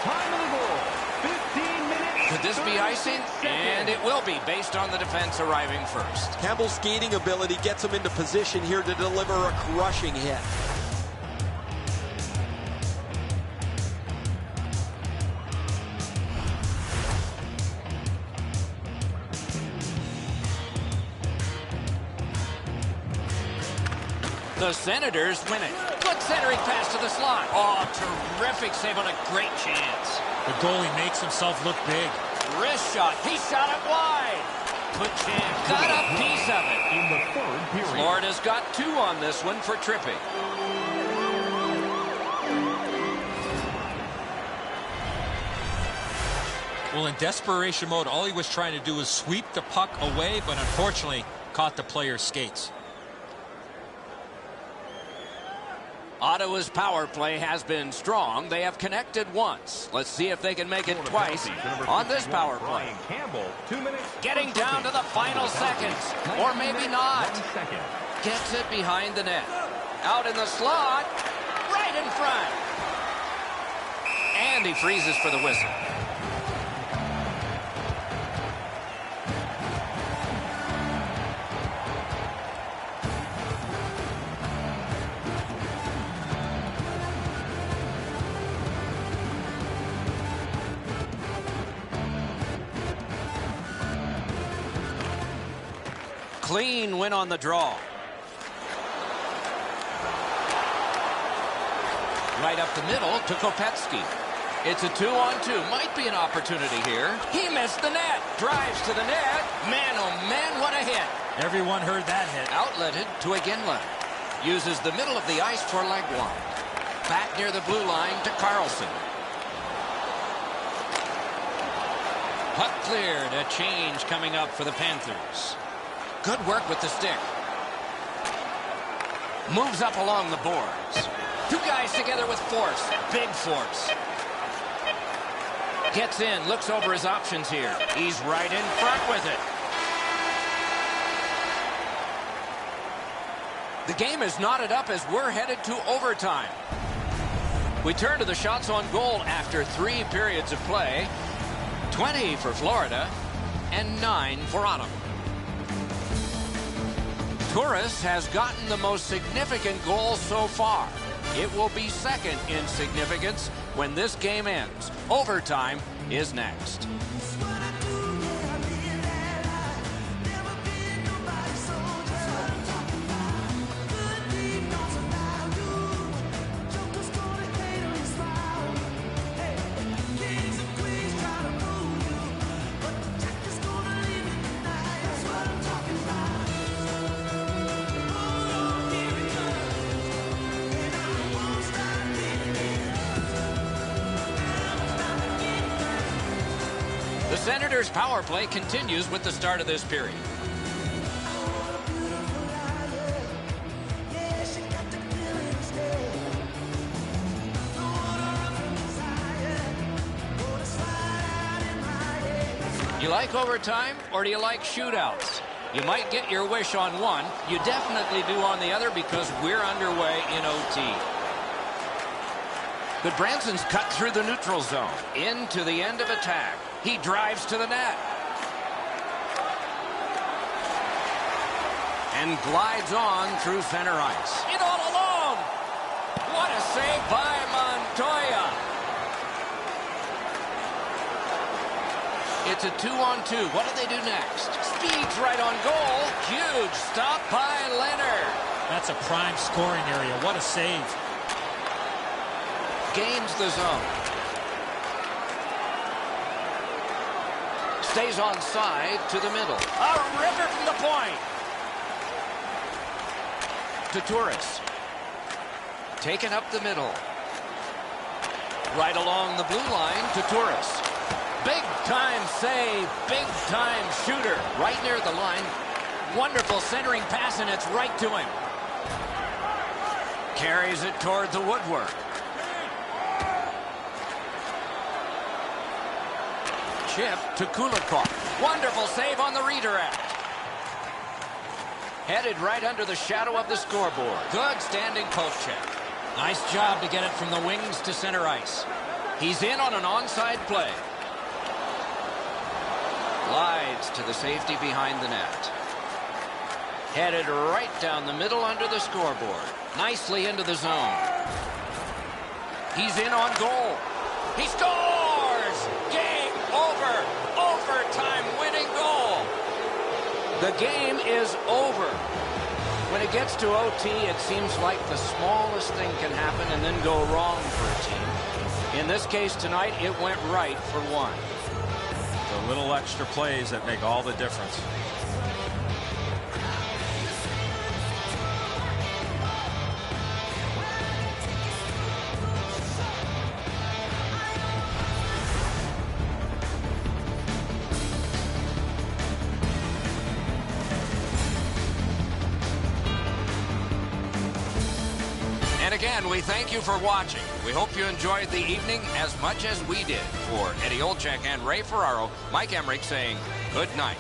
Time of the goal, 15 minutes. Could this be icing? And it will be, based on the defense arriving first. Campbell's skating ability gets him into position here to deliver a crushing hit. The Senators win it. Good centering pass to the slot. Oh, terrific save on a great chance. The goalie makes himself look big. Wrist shot. He shot it wide. Good chance. Got a piece of it. In the third period. Florida's got 2 on this one for tripping. Well, in desperation mode, all he was trying to do was sweep the puck away, but unfortunately caught the player's skates. Ottawa's power play has been strong. They have connected once. Let's see if they can make it twice on this power play. Campbell, 2 minutes. Getting down to the final seconds. Or maybe not. Gets it behind the net. Out in the slot. Right right in front. And he freezes for the whistle. Clean win on the draw. Right up the middle to Kopetsky. It's a 2-on-2. Might be an opportunity here. He missed the net. Drives to the net. Man, oh man, what a hit. Everyone heard that hit. Outletted to Iginla. Uses the middle of the ice for leg one. Back near the blue line to Carlson. Puck cleared. A change coming up for the Panthers. Good work with the stick. Moves up along the boards. Two guys together with force. Big force. Gets in. Looks over his options here. He's right in front with it. The game is knotted up as we're headed to overtime. We turn to the shots on goal after 3 periods of play. 20 for Florida and 9 for Ottawa. Turris has gotten the most significant goal so far. It will be second in significance when this game ends. Overtime is next. The Senators' power play continues with the start of this period. You like overtime or do you like shootouts? You might get your wish on one. You definitely do on the other because we're underway in OT. But Branson's cut through the neutral zone into the end of attack. He drives to the net. And glides on through center ice. In all alone. What a save by Montoya. It's a 2-on-2. What do they do next? Speeds right on goal. Huge stop by Leonard. That's a prime scoring area. What a save. Gains the zone. Stays onside to the middle. A ripper from the point. To Turris. Taken up the middle. Right along the blue line to Turris. Big time save. Big time shooter. Right near the line. Wonderful centering pass, and it's right to him. Carries it toward the woodwork. Chip to Kulikov. Wonderful save on the redirect. Headed right under the shadow of the scoreboard. Good standing poke check. Nice job to get it from the wings to center ice. He's in on an onside play. Glides to the safety behind the net. Headed right down the middle under the scoreboard. Nicely into the zone. He's in on goal. He scores! Game over. Overtime winning goal. The game is over. When it gets to OT, it seems like the smallest thing can happen and then go wrong for a team. In this case tonight, it went right for one. The little extra plays that make all the difference. And again, we thank you for watching. We hope you enjoyed the evening as much as we did. For Eddie Olczyk and Ray Ferraro, Mike Emmerich saying good night.